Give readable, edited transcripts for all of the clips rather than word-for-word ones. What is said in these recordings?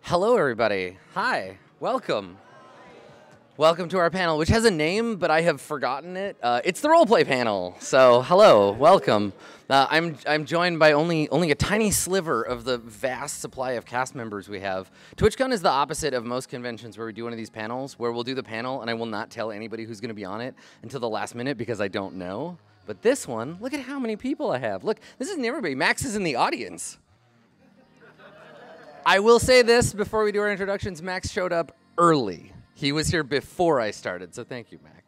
Hello, everybody. Hi. Welcome. Welcome to our panel, which has a name, but I have forgotten it. It's the Roleplay panel. So, hello. Welcome. I'm joined by only a tiny sliver of the vast supply of cast members we have. TwitchCon is the opposite of most conventions where we do one of these panels, where we'll do the panel, and I will not tell anybody who's going to be on it until the last minute because I don't know. But this one, look at how many people I have. Look, this isn't everybody. Max is in the audience. I will say this before we do our introductions. Max showed up early. He was here before I started, so thank you, Max.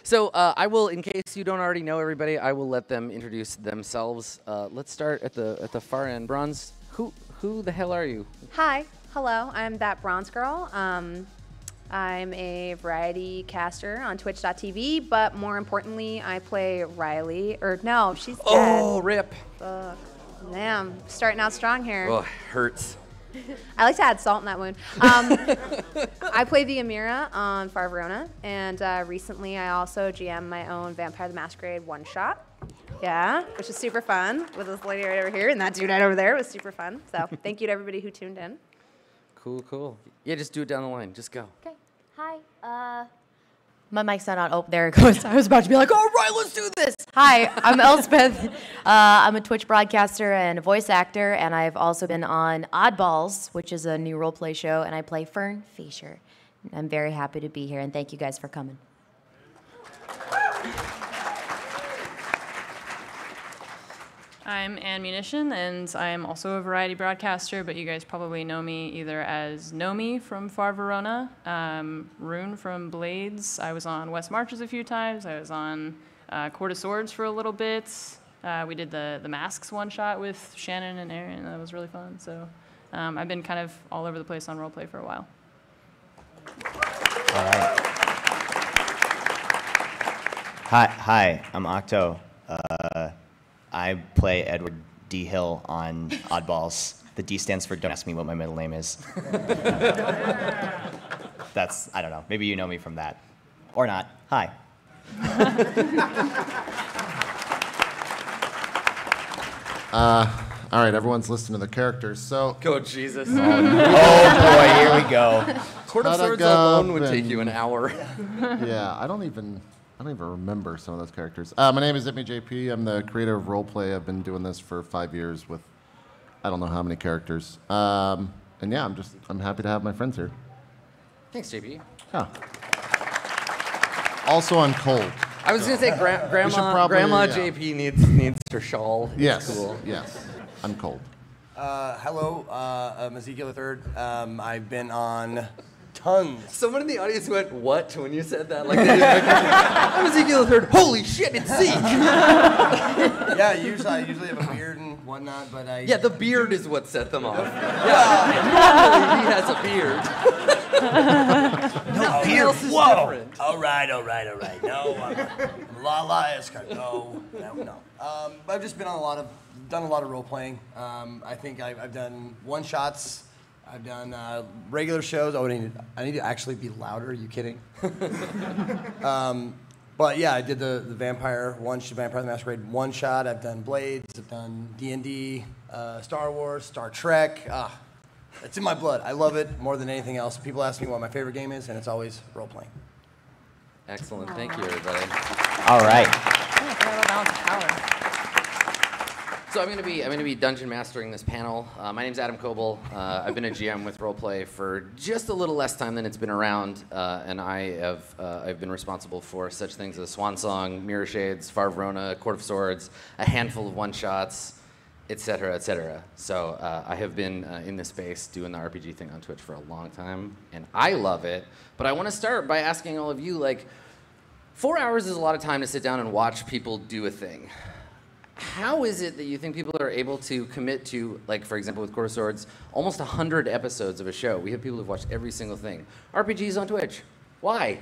So I will, in case you don't already know everybody, I will let them introduce themselves. Let's start at the far end. Bronze, who the hell are you? Hi, hello, I'm that Bronze Girl. I'm a variety caster on Twitch.tv, but more importantly, I play Riley. Or no, she's dead. Oh, rip. Fuck. Damn, starting out strong here. Oh, hurts. I like to add salt in that wound. I play the Amira on Far Verona, and recently I also GM my own Vampire the Masquerade one-shot. Yeah, which is super fun with this lady right over here and that dude right over there. It was super fun. So thank you to everybody who tuned in. Cool, cool. Yeah, just do it down the line. Just go. Okay. Hi. My mic's not on. Oh, there it goes. I was about to be like, all right, let's do this. Hi, I'm Elspeth. I'm a Twitch broadcaster and a voice actor, and I've also been on Oddballs, which is a new role-play show, and I play Fern Fisher. I'm very happy to be here, and thank you guys for coming. I'm Ann Munition, and I am also a variety broadcaster, but you guys probably know me either as Nomi from Far Verona, Rune from Blades. I was on West Marches a few times. I was on Court of Swords for a little bit. We did the Masks one-shot with Shannon and Aaron. That was really fun. So I've been kind of all over the place on roleplay for a while. All right. Hi, I'm Octo. I play Edward D. Hill on Oddballs. The D stands for don't ask me what my middle name is. That's, I don't know, maybe you know me from that. Or not. Hi. All right, everyone's listening to the characters, so... Go, Jesus. Oh boy, here we go. Court of Swords alone would take you an hour. Yeah, I don't even remember some of those characters. My name is Ipmy JP. I'm the creator of Roleplay. I've been doing this for 5 years with I don't know how many characters. And yeah, I'm happy to have my friends here. Thanks, JP. Yeah. Also, I'm cold. I was going to say Grandma yeah. JP needs her shawl. It's Yes, cool. yes. I'm cold. Hello, I'm Ezekiel III. I've been on tons. Someone in the audience went, what, when you said that? Like, they didn't recognize. I'm Ezekiel III. Holy shit, it's Zeke! Yeah, I usually have a beard and whatnot, but I... Yeah, the beard is what set them off. Yeah, normally he has a beard. No beard. Else is Whoa! different. All right. No, I'm Lala Escart. No. I've just been on done a lot of role playing. I think I've done one-shots. I've done regular shows. I need to actually be louder. Are you kidding? But yeah, I did the Vampire the Masquerade one shot. I've done Blades. I've done D&D, Star Wars, Star Trek. It's in my blood. I love it more than anything else. People ask me what my favorite game is, and it's always role playing. Excellent. Thank you, everybody. All right. Balance of power. So I'm gonna be dungeon mastering this panel. My name's Adam Coble. I've been a GM with Roleplay for just a little less time than it's been around, and I've been responsible for such things as Swan Song, Mirror Shades, Far Verona, Court of Swords, a handful of one-shots, etc., etc. So I have been in this space doing the RPG thing on Twitch for a long time, and I love it. But I want to start by asking all of you, like, 4 hours is a lot of time to sit down and watch people do a thing. How is it that you think people are able to commit to, like, for example, with Court of Swords, almost 100 episodes of a show? We have people who've watched every single thing. RPGs on Twitch. Why?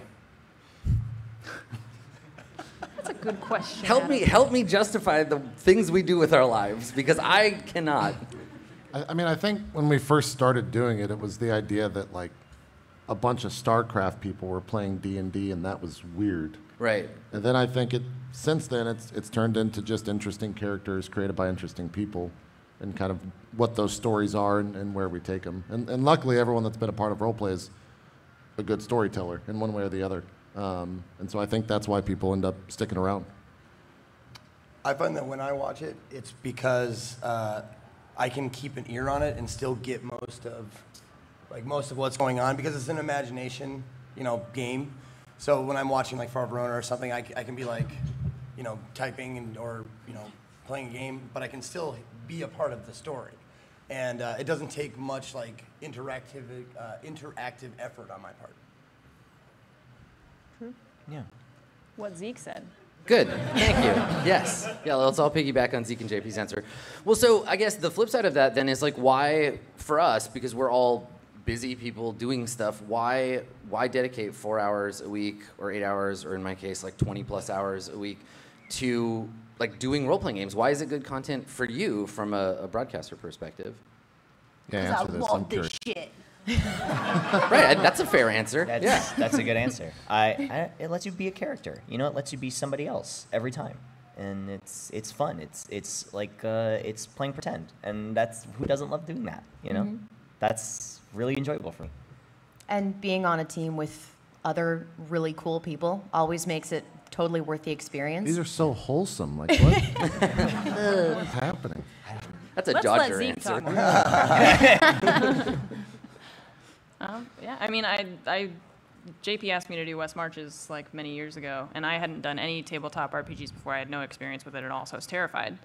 That's a good question. Help me justify the things we do with our lives, because I cannot. I mean, I think when we first started doing it, it was the idea that, like, a bunch of StarCraft people were playing D&D, and that was weird. Right. And then I think since then it's turned into just interesting characters created by interesting people. and kind of what those stories are and where we take them. And luckily, everyone that's been a part of roleplay is a good storyteller in one way or the other. And so I think that's why people end up sticking around. I find that when I watch it, it's because I can keep an ear on it and still get most of what's going on, because it's an imagination, game. So when I'm watching like Far Verona or something, I can be like, typing or playing a game, but I can still be a part of the story. And it doesn't take much like interactive effort on my part. Yeah. What Zeke said. Good, thank you. Yes, yeah. Let's all piggyback on Zeke and JP's answer. Well, so I guess the flip side of that then is like, why for us, because we're all busy people doing stuff, why dedicate 4 hours a week or 8 hours, or in my case like 20+ hours a week to like doing role-playing games? Why is it good content for you from a broadcaster perspective? Yeah, answer this. I'm curious. shit. Right, that's a fair answer. That's a good answer. It lets you be a character. It lets you be somebody else every time, and it's fun. It's like it's playing pretend, and who doesn't love doing that? That's really enjoyable for me. And being on a team with other really cool people always makes it totally worth the experience. These are so wholesome. Like, what? What's happening? That's a Let's Dodger let Zeke answer. talk. Yeah, I mean, JP asked me to do West Marches like many years ago, and I hadn't done any tabletop RPGs before. I had no experience with it at all, so I was terrified.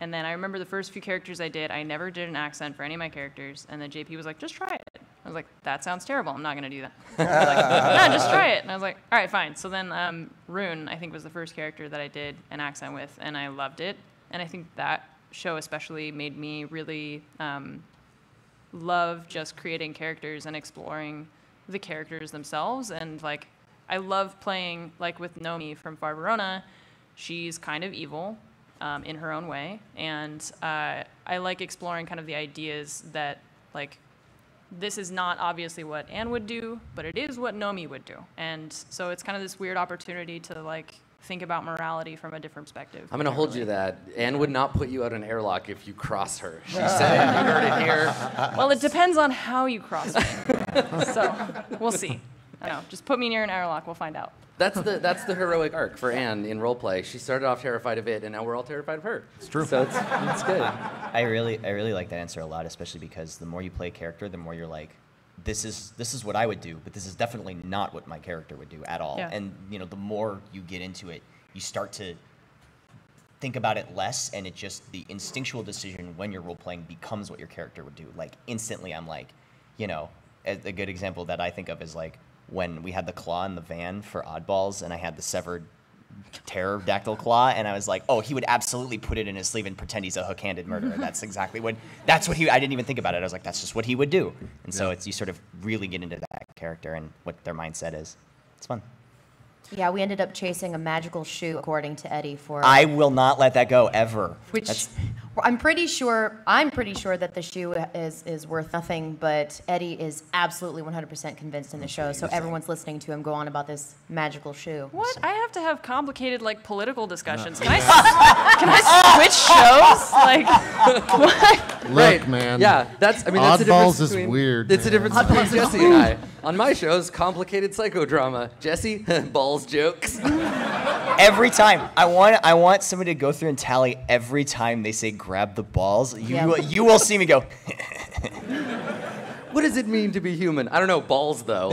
And then I remember the first few characters I did, I never did an accent for any of my characters, and then JP was like, just try it. I was like, that sounds terrible. I'm not going to do that. He was like, no, just try it. And I was like, all right, fine. So then Rune, I think, was the first character that I did an accent with, and I loved it. And I think that show especially made me really love just creating characters and exploring the characters themselves. And like, I love playing like with Nomi from Far Verona. She's kind of evil in her own way, and I like exploring kind of the ideas that like, this is not obviously what Anne would do, but it is what Nomi would do. And so it's kind of this weird opportunity to like think about morality from a different perspective. I'm going to hold you to that. Anne would not put you out an airlock if you cross her. She said, you heard it here. Well, it depends on how you cross me. So we'll see. I don't know. Just put me near an airlock. We'll find out. That's the heroic arc for Anne in roleplay. She started off terrified of it, and now we're all terrified of her. It's true. So it's good. I really like that answer a lot, especially because the more you play a character, the more you're like, this is what I would do, but this is definitely not what my character would do at all. Yeah. And the more you get into it, you start to think about it less, and it just, the instinctual decision when you're role playing becomes what your character would do. Like instantly, I'm like, a good example that I think of is like when we had the claw in the van for Oddballs, and I had the severed pterodactyl claw, and I was like, oh, he would absolutely put it in his sleeve and pretend he's a hook-handed murderer. That's exactly what I didn't even think about it. I was like, that's just what he would do. And so you sort of really get into that character and what their mindset is. It's fun. Yeah, we ended up chasing a magical shoe, according to Eddie, for... I will not let that go, ever. Which, I'm pretty sure that the shoe is worth nothing, but Eddie is absolutely 100% convinced in the show, so everyone's listening to him go on about this magical shoe. What? I have to have complicated like political discussions. Can I switch shows? Like, what? Look, man. Yeah, that's the Oddballs difference is between, weird. It's the man. difference between Jesse and I. On my shows, complicated psychodrama. Jesse, balls jokes. Every time. I want somebody to go through and tally every time they say grab the balls. You will see me go. What does it mean to be human? I don't know, balls though.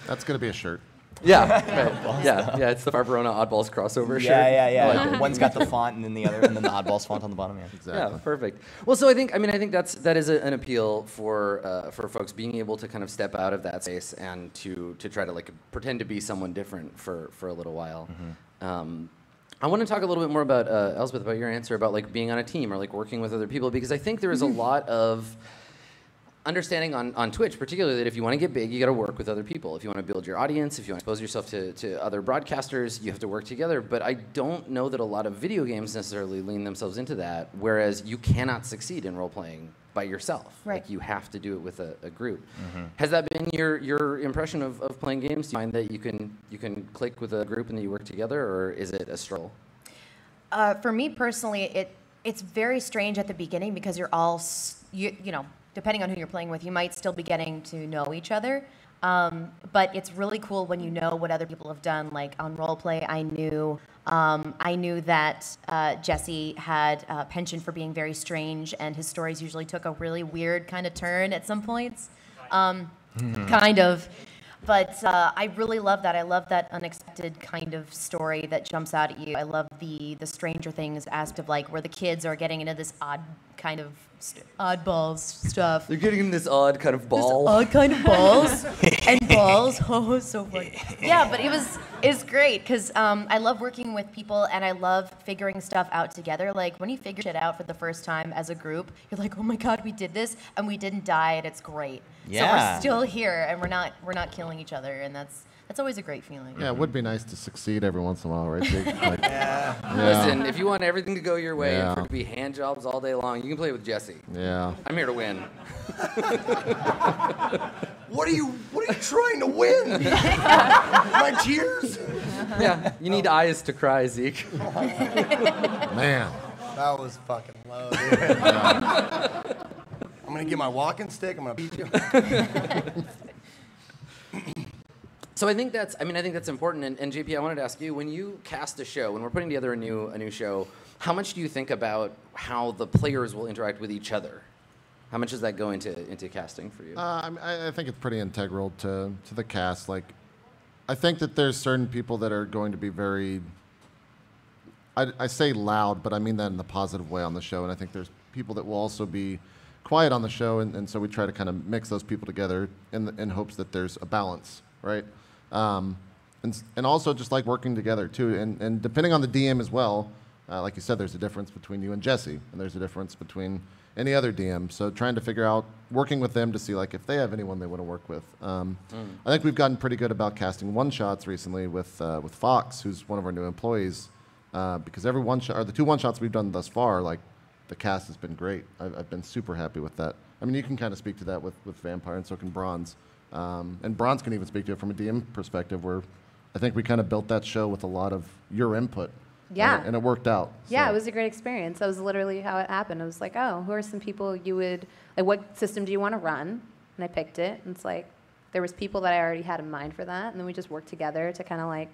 That's going to be a shirt. Yeah, right. Yeah, it's the Far Verona Oddballs crossover shirt. Yeah. I like it. One's got the font and then the Oddballs font on the bottom. Yeah. Exactly. Yeah, perfect. Well, so I think that is an appeal for folks being able to kind of step out of that space and to try to like pretend to be someone different for a little while. Mm-hmm. I want to talk a little bit more about Elspeth, about your answer about like being on a team or like working with other people, because I think there is a lot of understanding on Twitch, particularly, that if you want to get big, you got to work with other people. If you want to build your audience, if you want to expose yourself to other broadcasters, you have to work together. But I don't know that a lot of video games necessarily lean themselves into that, whereas you cannot succeed in role-playing by yourself. Right. Like, you have to do it with a group. Mm-hmm. Has that been your impression of playing games? Do you find that you can click with a group and that you work together, or is it a struggle? For me personally, it's very strange at the beginning because you're all, you know, depending on who you're playing with, you might still be getting to know each other. But it's really cool when you know what other people have done. Like on roleplay, I knew that Jesse had a penchant for being very strange, and his stories usually took a really weird kind of turn at some points. Kind of. But I really love that. I love that unexpected kind of story that jumps out at you. I love the Stranger Things aspect of like where the kids are getting into this odd kind of oddballs stuff. They're getting in this odd kind of ball. This odd kind of balls and balls. Oh, so funny. Yeah, but it's great because I love working with people and I love figuring stuff out together. Like when you figure shit out for the first time as a group, you're like, oh my god, we did this and we didn't die and it's great. Yeah. So we're still here and we're not killing each other, and that's always a great feeling. Yeah, it would be nice to succeed every once in a while, right? Jake? Like, Listen, if you want everything to go your way and Yeah. for it to be hand jobs all day long, you can play with Jesse. Yeah. I'm here to win. What are you trying to win? My tears? Yeah, you need eyes to cry, Zeke. Man. That was fucking low, dude. I'm gonna get my walking stick. I'm gonna beat you. So I think that's important. And JP, I wanted to ask you, when you cast a show, when we're putting together a new show, how much do you think about how the players will interact with each other? How much does that go into casting for you? I think it's pretty integral to the cast. Like, I think that there's certain people that are going to be very, I say loud, but I mean that in the positive way on the show. And I think there's people that will also be quiet on the show. And so we try to kind of mix those people together in hopes that there's a balance, right? And also just like working together too. And depending on the DM as well, like you said, there's a difference between you and Jesse, and there's a difference between any other DM. So trying to figure out, working with them to see like if they have anyone they want to work with. I think we've gotten pretty good about casting one-shots recently with Fox, who's one of our new employees, because every one-shot, or the 2 one-shots we've done thus far, like the cast has been great. I've been super happy with that. I mean, you can kind of speak to that with Vampire, and so can Bronze. And Bronze can even speak to it from a DM perspective, where I think we kind of built that show with a lot of your input. Yeah. And it worked out. Yeah, so. it was a great experience. That was literally how it happened. It was like, oh, who are some people you would, like, what system do you want to run? And I picked it. And it's like, there was people that I already had in mind for that. And then we just worked together to kind of like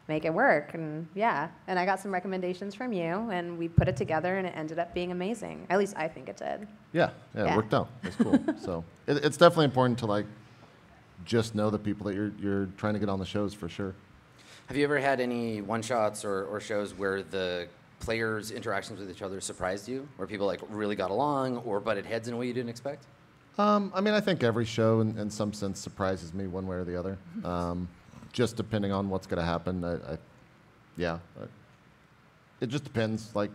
make it work. And yeah, and I got some recommendations from you, and we put it together, and it ended up being amazing. At least I think it did. Yeah, it worked out. It's cool. So it's definitely important to like just know the people that you're trying to get on the shows for sure. Have you ever had any one-shots or shows where the players' interactions with each other surprised you, where people like really got along or butted heads in a way you didn't expect? I mean, I think every show in some sense surprises me one way or the other. Just depending on what's going to happen. It just depends. Like,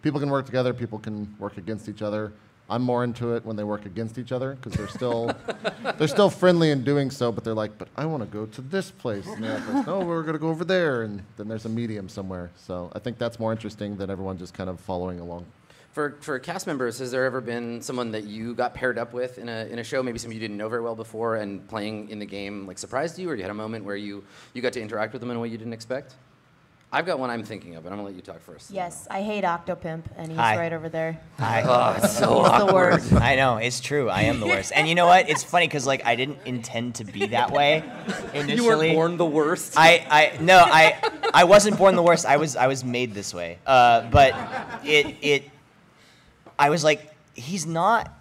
people can work together, people can work against each other. I'm more into it when they work against each other because they're still friendly in doing so, but they're like, but I want to go to this place. And they're like, no, we're going to go over there. And then there's a medium somewhere. So I think that's more interesting than everyone just kind of following along. For cast members, has there ever been someone that you got paired up with in a show, maybe somebody you didn't know very well before, and playing in the game like surprised you, or you had a moment where you got to interact with them in a way you didn't expect? I've got one I'm thinking of, but I'm going to let you talk first. Yes, I hate Octopimp, and he's Hi. right over there. Hi. Oh, it's so He's the awkward. worst. I know, it's true. I am the worst. And you know what? It's funny because like I didn't intend to be that way initially. You weren't born the worst. I wasn't born the worst. I was made this way. But I was like, he's not.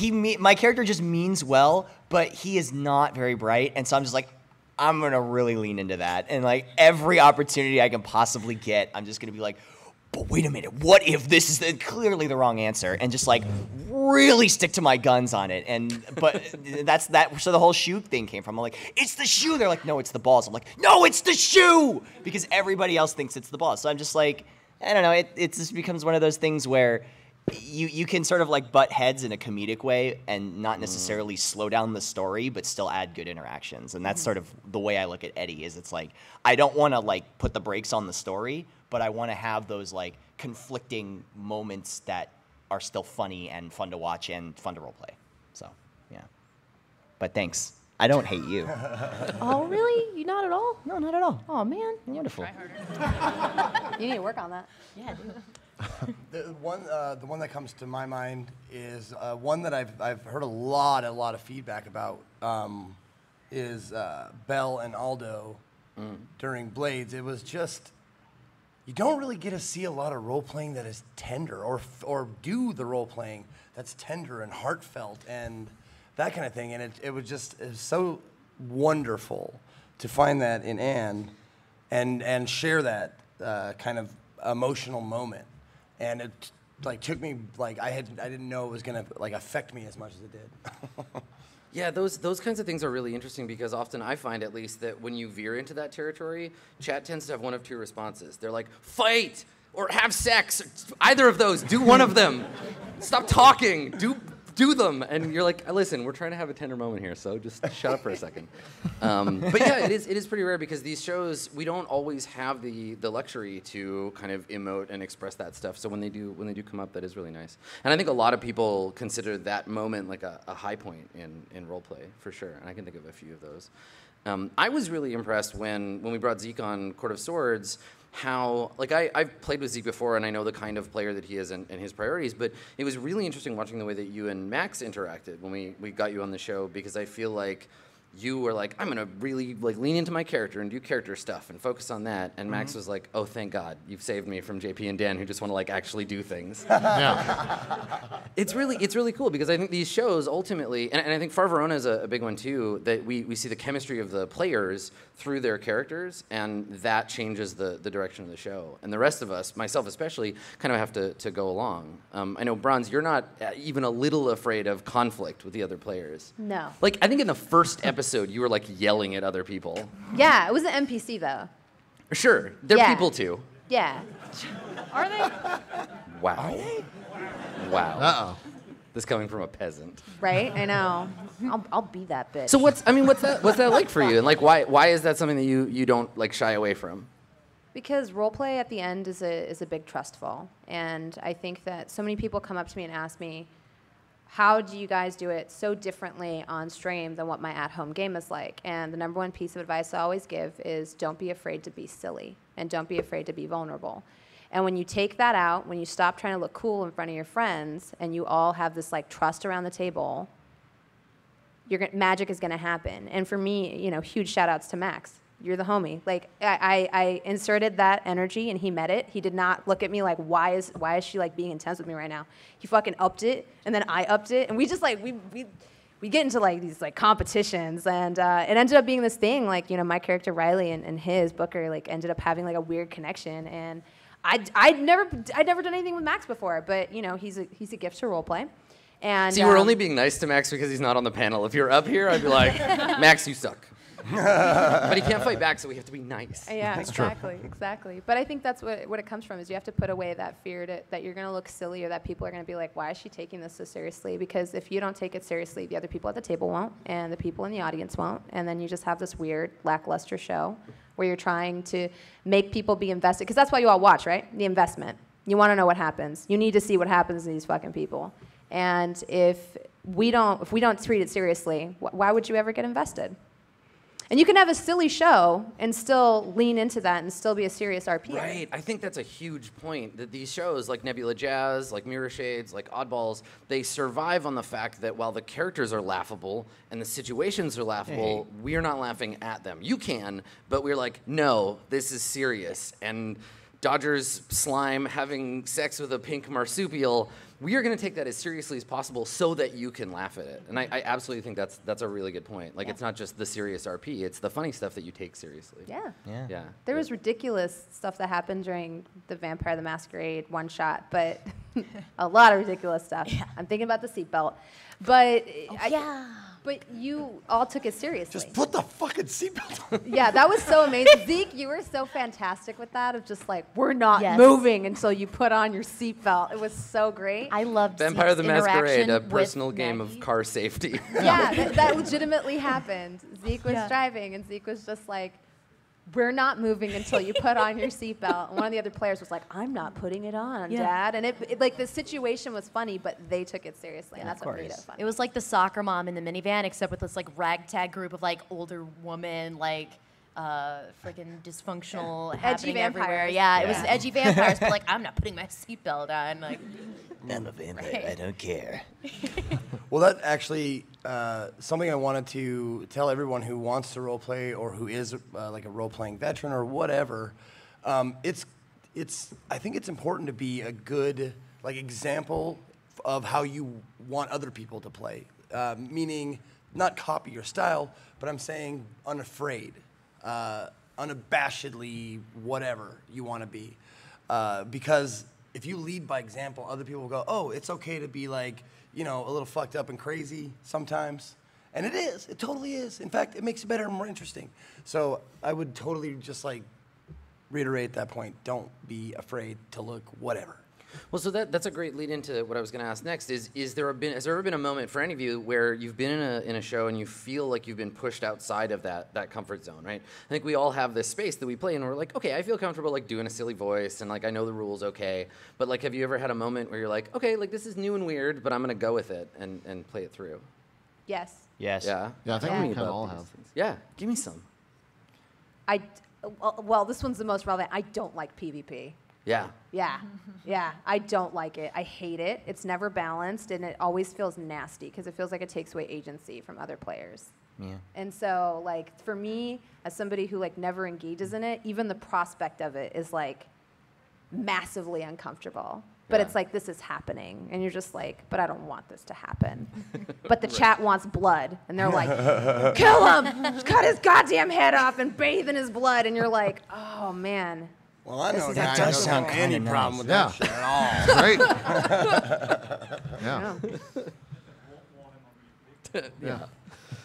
My character just means well, but he is not very bright, and so I'm just like, I'm gonna really lean into that, and like every opportunity I can possibly get, I'm just gonna be like, but wait a minute, what if this is clearly the wrong answer, and just like really stick to my guns on it, but that's that. So the whole shoe thing came from. I'm like, it's the shoe. They're like, no, it's the balls. I'm like, no, it's the shoe, because everybody else thinks it's the balls. So I'm just like, I don't know. It just becomes one of those things where you can sort of like butt heads in a comedic way and not necessarily slow down the story, but still add good interactions. And that's sort of the way I look at Eddie. Is it's like I don't want to like put the brakes on the story, but I want to have those like conflicting moments that are still funny and fun to watch and fun to roleplay. So yeah. But thanks. I don't hate you. Oh, really? You not at all? No, not at all. Oh, man. Wonderful. You need to work on that. Yeah, dude. The one that comes to my mind is one that I've heard a lot of feedback about is Belle and Aldo during Blades. It was just, you don't really get to see a lot of role playing that is tender, or do the role playing that's tender and heartfelt and that kind of thing. And it was so wonderful to find that in Anne and share that kind of emotional moment. And it like took me like I didn't know it was gonna like affect me as much as it did. Yeah, those kinds of things are really interesting because often I find, at least, that when you veer into that territory, chat tends to have one of two responses. They're like, fight or have sex. Either of those. Do one of them. Stop talking. Do them. And you're like, listen, we're trying to have a tender moment here, so just shut up for a second. But yeah, it is pretty rare because these shows, we don't always have the luxury to kind of emote and express that stuff. So when they do come up, that is really nice. And I think a lot of people consider that moment like a high point in roleplay, for sure. And I can think of a few of those. I was really impressed when we brought Zeke on Court of Swords, how, like, I've played with Zeke before and I know the kind of player that he is and his priorities, but it was really interesting watching the way that you and Max interacted when we got you on the show, because I feel like you were like, I'm gonna really like lean into my character and do character stuff and focus on that. And Max was like, oh, thank God, you've saved me from JP and Dan who just want to like actually do things. Yeah. It's really cool because I think these shows ultimately, and I think Far Verona is a big one too, that we see the chemistry of the players through their characters, and that changes the direction of the show. And the rest of us, myself especially, kind of have to go along. I know, Bronze, you're not even a little afraid of conflict with the other players. No. Like, I think in the first episode, you were like yelling at other people. Yeah, it was an NPC though. Sure, they're Yeah. people too. Yeah. Are they? Wow. Wow. Uh-oh. This coming from a peasant. Right? I know. I'll be that bitch. So what's that like for you? And like why is that something that you don't like shy away from? Because roleplay at the end is a big trust fall. And I think that so many people come up to me and ask me, how do you guys do it so differently on stream than what my at-home game is like? And the number one piece of advice I always give is don't be afraid to be silly and don't be afraid to be vulnerable. And when you take that out, when you stop trying to look cool in front of your friends and you all have this like trust around the table, magic is gonna happen. And for me, you know, huge shout outs to Max. You're the homie. Like I inserted that energy and he met it. He did not look at me like, why is she like being intense with me right now? He fucking upped it and then I upped it and we just like we get into like these like competitions and it ended up being this thing like, you know, my character Riley and his Booker like ended up having like a weird connection, and I'd never done anything with Max before, but you know, he's a gift to roleplay. And See, we're only being nice to Max because he's not on the panel. If you're up here, I'd be like, Max, you suck. But he can't fight back, so we have to be nice. Yeah, exactly. But I think that's what it comes from, is you have to put away that fear that you're going to look silly or that people are going to be like, why is she taking this so seriously? Because if you don't take it seriously, the other people at the table won't, and the people in the audience won't, and then you just have this weird, lackluster show where you're trying to make people be invested. Because that's why you all watch, right? The investment. You want to know what happens. You need to see what happens to these fucking people. And if we don't treat it seriously, why would you ever get invested? And you can have a silly show and still lean into that and still be a serious RP. Right. I think that's a huge point, that these shows like Nebula Jazz, like Mirror Shades, like Oddballs, they survive on the fact that while the characters are laughable and the situations are laughable, we're not laughing at them. You can, but we're like, no, this is serious. And Dodger's slime having sex with a pink marsupial, we are going to take that as seriously as possible so that you can laugh at it. And I absolutely think that's a really good point. Like, it's not just the serious RP, it's the funny stuff that you take seriously. Yeah. There was ridiculous stuff that happened during the Vampire the Masquerade one shot, but a lot of ridiculous stuff. Yeah. I'm thinking about the seatbelt. But but you all took it seriously. Just put the fucking seatbelt on. Yeah, that was so amazing. Zeke, you were so fantastic with that, of just like, we're not moving until you put on your seatbelt. It was so great. I loved Vampire the Masquerade, a with personal game Maggie. of car safety. Yeah, that legitimately happened. Zeke was driving, and Zeke was just like, we're not moving until you put on your seatbelt. And one of the other players was like, I'm not putting it on, Dad. And it like the situation was funny, but they took it seriously, and that's what made it fun. It was like the soccer mom in the minivan, except with this like ragtag group of like older woman, like freaking dysfunctional happening everywhere. Yeah, it was edgy vampires, but like I'm not putting my seatbelt on. Like I'm a vampire. I don't care. Well, that actually something I wanted to tell everyone who wants to role play or who is like a role playing veteran or whatever. I think it's important to be a good like example of how you want other people to play. Meaning, not copy your style, but I'm saying unafraid, unabashedly whatever you want to be, because if you lead by example, other people will go, oh, it's okay to be like, you know, a little fucked up and crazy sometimes. And it is. It totally is. In fact, it makes it better and more interesting. So I would totally just like reiterate that point. Don't be afraid to look whatever. Well, so that's a great lead into what I was going to ask next. Has there ever been a moment for any of you where you've been in a show and you feel like you've been pushed outside of that comfort zone, right? I think we all have this space that we play and we're like, okay, I feel comfortable like doing a silly voice and like I know the rules, okay. But like, have you ever had a moment where you're like, okay, like this is new and weird, but I'm going to go with it and play it through? Yes. Yes. Yeah. Yeah, I think we kind of all have. Yeah, give me some. Well, this one's the most relevant. I don't like PvP. Yeah. Yeah, I don't like it. I hate it. It's never balanced, and it always feels nasty because it feels like it takes away agency from other players. Yeah. And so, like, for me, as somebody who, like, never engages in it, even the prospect of it is, like, massively uncomfortable. But it's like, this is happening. And you're just like, but I don't want this to happen. But the chat wants blood. And they're like, kill him! Cut his goddamn head off and bathe in his blood. And you're like, oh, man. Well, I know that I does don't sound have any kinda problem nice. with that shit at all. Great. Yeah. Yeah.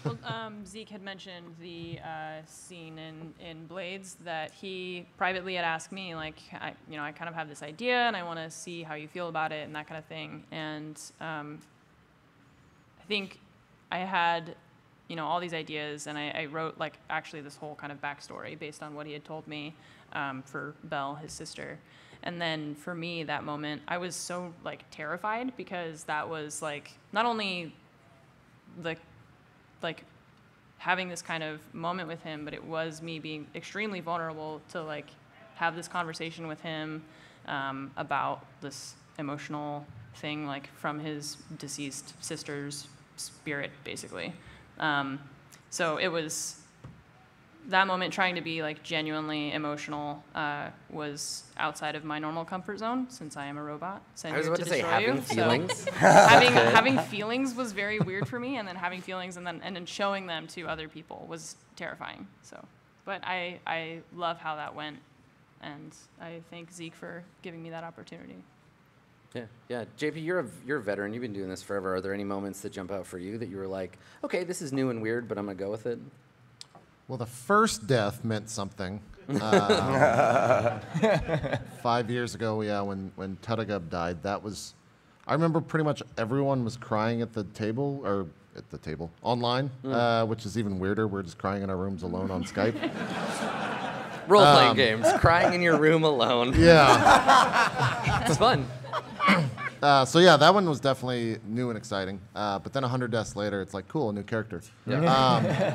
Well, Zeke had mentioned the scene in Blades that he privately had asked me, like, I kind of have this idea and I want to see how you feel about it and that kind of thing. And I think I had, all these ideas, and I wrote like actually this whole kind of backstory based on what he had told me for Belle, his sister. And then for me, that moment, I was so like terrified because that was like not only the like having this kind of moment with him, but it was me being extremely vulnerable to like have this conversation with him about this emotional thing, like from his deceased sister's spirit, basically. So it was that moment, trying to be like genuinely emotional, was outside of my normal comfort zone since I am a robot. I was about to say having feelings. Having feelings was very weird for me, and then having feelings and then showing them to other people was terrifying. So, but I love how that went, and I thank Zeke for giving me that opportunity. Yeah. JP, you're a veteran. You've been doing this forever. Are there any moments that jump out for you that you were like, okay, this is new and weird, but I'm gonna go with it? Well, the first death meant something. 5 years ago, yeah, when Tutagub died, I remember pretty much everyone was crying at the table, online, which is even weirder. We're just crying in our rooms alone on Skype. Role-playing games, crying in your room alone. Yeah. It's fun. So yeah, that one was definitely new and exciting. But then 100 deaths later, it's like, cool, a new character. Yeah.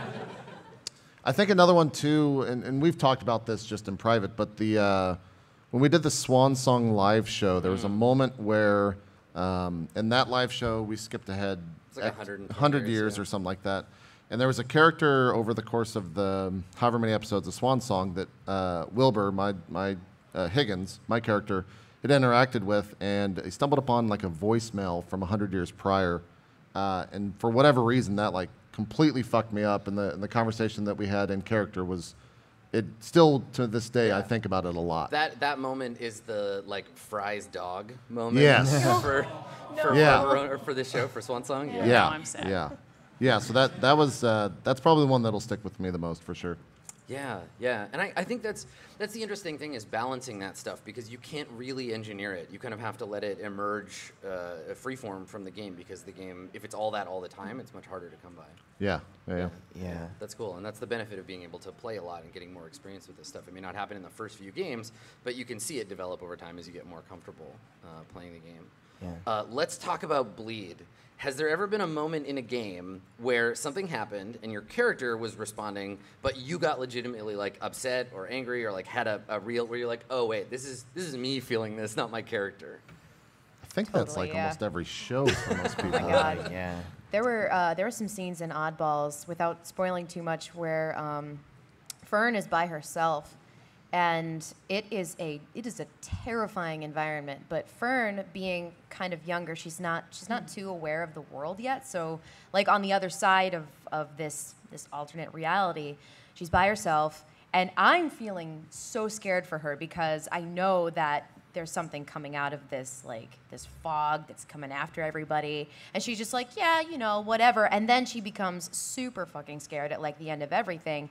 I think another one too, and we've talked about this just in private, but when we did the Swan Song live show, there was a moment where in that live show we skipped ahead like 100 years or something like that, and there was a character over the course of the however many episodes of Swan Song that Wilbur, my Higgins, my character, had interacted with, and he stumbled upon like a voicemail from 100 years prior, and for whatever reason that like completely fucked me up, and the conversation that we had in character was, it still to this day I think about it a lot. That moment is the like Fry's dog moment. Yes. for this show for Swan Song. Yeah. I'm sad. Yeah. So that was that's probably the one that'll stick with me the most for sure. Yeah, and I think that's the interesting thing is balancing that stuff because you can't really engineer it. You kind of have to let it emerge freeform from the game because the game, if it's all that all the time, it's much harder to come by. Yeah. That's cool, and that's the benefit of being able to play a lot and getting more experience with this stuff. It may not happen in the first few games, but you can see it develop over time as you get more comfortable playing the game. Yeah. Let's talk about Bleed. Has there ever been a moment in a game where something happened and your character was responding, but you got legitimately like upset or angry or like had a real where you're like, oh wait, this is me feeling this, not my character? I think that's like almost every show for most people. Oh my God. Yeah. There were some scenes in Oddballs, without spoiling too much, where Fern is by herself, and it is a terrifying environment. But Fern, being kind of younger, she's not too aware of the world yet. So, like on the other side of this alternate reality, she's by herself, and I'm feeling so scared for her because I know that there's something coming out of this fog that's coming after everybody, and she's just like, yeah, whatever. And then she becomes super fucking scared at like the end of everything.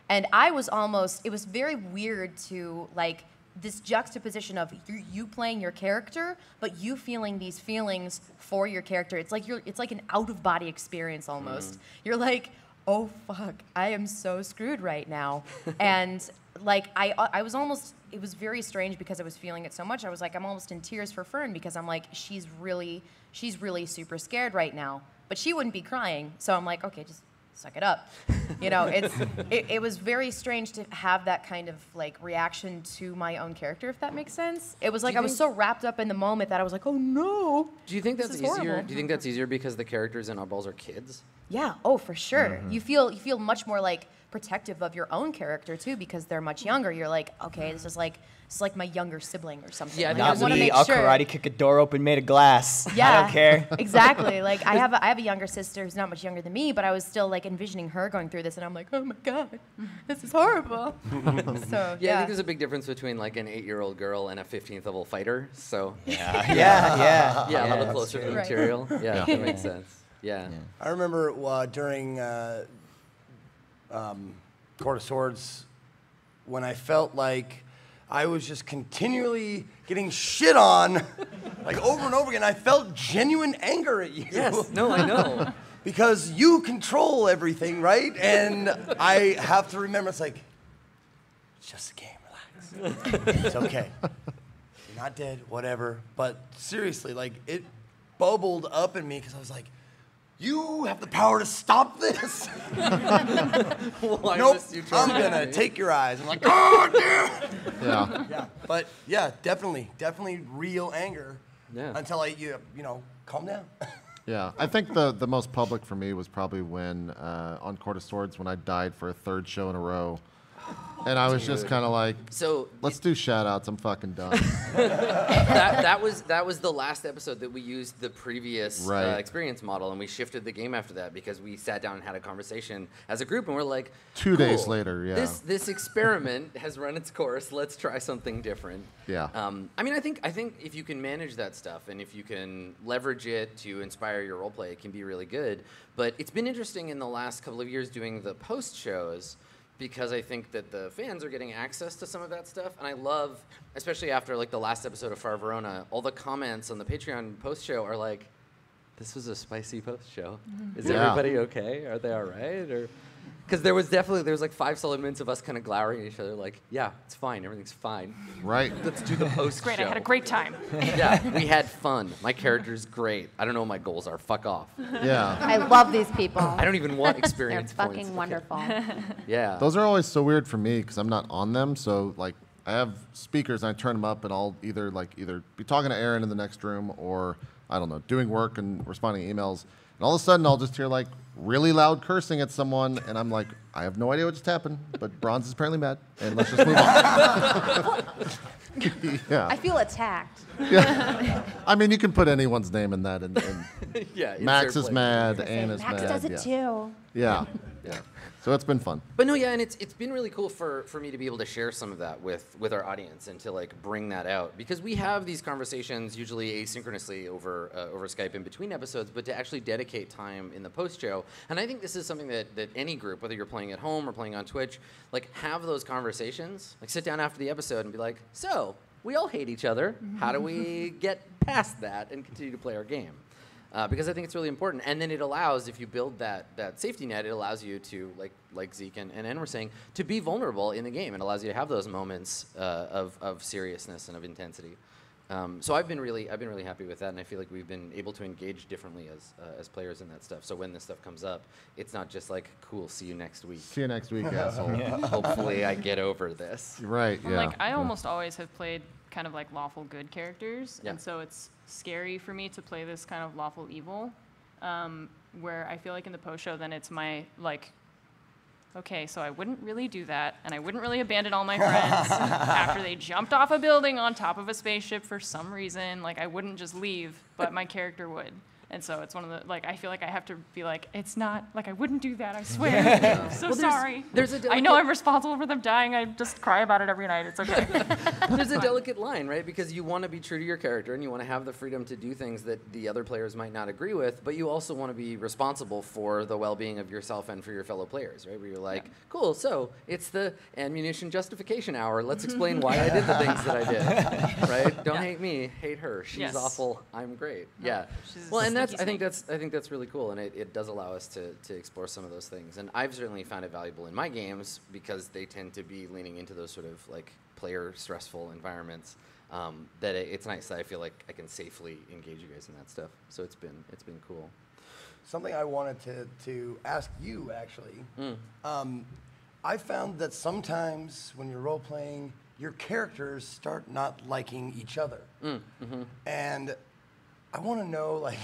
And it was very weird to like this juxtaposition of you playing your character, but you feeling these feelings for your character. It's like an out of body experience almost. You're like, oh fuck, I am so screwed right now. And like it was very strange because I was feeling it so much. I was like, I'm almost in tears for Fern because I'm like, she's really super scared right now, but she wouldn't be crying. So I'm like, okay, just suck it up. It was very strange to have that kind of like reaction to my own character, if that makes sense. It was like I was so wrapped up in the moment that I was like, oh no. Do you think that's easier? Horrible. Do you think that's easier because the characters in Oddballs are kids? Yeah, oh for sure. You feel much more like protective of your own character too because they're much younger. You're like, okay, this is like my younger sibling or something. Yeah, like, not I want to me. make I'll sure. karate kick a door open made of glass. Yeah, I don't care. Exactly. Like I have a younger sister who's not much younger than me, but I was still like envisioning her going through this, and I'm like, oh my god, this is horrible. So Yeah, I think there's a big difference between like an 8-year-old girl and a 15th level fighter. So Yeah. a little that's closer to the Right. material. Yeah, that makes sense. Yeah. I remember during Court of Swords when I felt like I was just continually getting shit on, like over and over again. I felt genuine anger at you. Yes. No, I know. Because you control everything, right? And I have to remember, it's like, it's just a game, relax. It's okay. You're not dead, whatever. But seriously, like, it bubbled up in me because I was like, you have the power to stop this. Nope, I'm gonna take your eyes. I'm like, oh, dude. Yeah. But yeah, definitely real anger. Yeah. Until you calm down. Yeah, I think the most public for me was probably when on Court of Swords when I died for a third show in a row, and I was just kind of like, So let's do shout outs. I'm fucking done. that was the last episode that we used the previous Right. experience model, and we shifted the game after that because we sat down and had a conversation as a group, and we're like, 2 days "Cool, later, yeah. this experiment has run its course. Let's try something different." Yeah. I mean, I think if you can manage that stuff and if you can leverage it to inspire your roleplay, it can be really good. But it's been interesting in the last couple of years doing the post shows, because I think that the fans are getting access to some of that stuff. And I love, especially after like the last episode of Far Verona, all the comments on the Patreon post show are like, this was a spicy post show. Is Yeah. everybody okay? Are they all right? Or because there was like 5 solid minutes of us kind of glowering at each other like, yeah, it's fine. Everything's fine. Right. Let's do the post show. Great, I had a great time. Yeah, we had fun. My character's great. I don't know what my goals are. Fuck off. Yeah. I love these people. I don't even want They're experience points. fucking wonderful. Yeah. Those are always so weird for me because I'm not on them. So like I have speakers and I turn them up and I'll either be talking to Aaron in the next room or I don't know, doing work and responding to emails. And all of a sudden I'll just hear like really loud cursing at someone and I'm like, I have no idea what just happened, but Bronze is apparently mad and let's just move on. Yeah. I feel attacked. I mean, you can put anyone's name in that and Yeah. Max insert is play. mad, Anne is Max mad. does it yeah. too. Yeah. Yeah. So it's been fun. But no, yeah, and it's been really cool for me to be able to share some of that with our audience and to like bring that out, because we have these conversations usually asynchronously over Skype in between episodes, but to actually dedicate time in the post show. And I think this is something that any group, whether you're playing at home or playing on Twitch, like have those conversations, like sit down after the episode and be like, so we all hate each other. How do we get past that and continue to play our game? Because I think it's really important. And then it allows, if you build that safety net, it allows you to, like Zeke and Ann were saying, to be vulnerable in the game. It allows you to have those moments of seriousness and of intensity. So I've been really happy with that, and I feel like we've been able to engage differently as players in that stuff. So when this stuff comes up, it's not just like, cool, see you next week. See you next week, asshole. Hopefully I get over this. Right, yeah. Like, I almost always have played kind of like lawful good characters, Yeah. and so it's scary for me to play this kind of lawful evil, where I feel like in the post show then it's my like, okay, so I wouldn't really do that, and I wouldn't really abandon all my friends after they jumped off a building on top of a spaceship for some reason. Like, I wouldn't just leave, but my character would. And so it's one of the, like, I feel like I have to be like, it's not, like, I wouldn't do that, I swear. I'm so sorry. There's a I know I'm responsible for them dying. I just cry about it every night. It's okay. There's a delicate line, right? Because you want to be true to your character and you want to have the freedom to do things that the other players might not agree with, but you also want to be responsible for the well-being of yourself and for your fellow players, right? Where you're like, cool, so it's the ammunition justification hour. Let's explain why I did the things that I did, right? Don't hate me, hate her. She's awful. I'm great. Yeah. Well, and I think that's really cool, and it does allow us to explore some of those things. And I've certainly found it valuable in my games because they tend to be leaning into those sort of like player stressful environments. That it's nice that I feel like I can safely engage you guys in that stuff. So it's been cool. Something I wanted to ask you, actually. I found that sometimes when you're role-playing, your characters start not liking each other. And I want to know, like,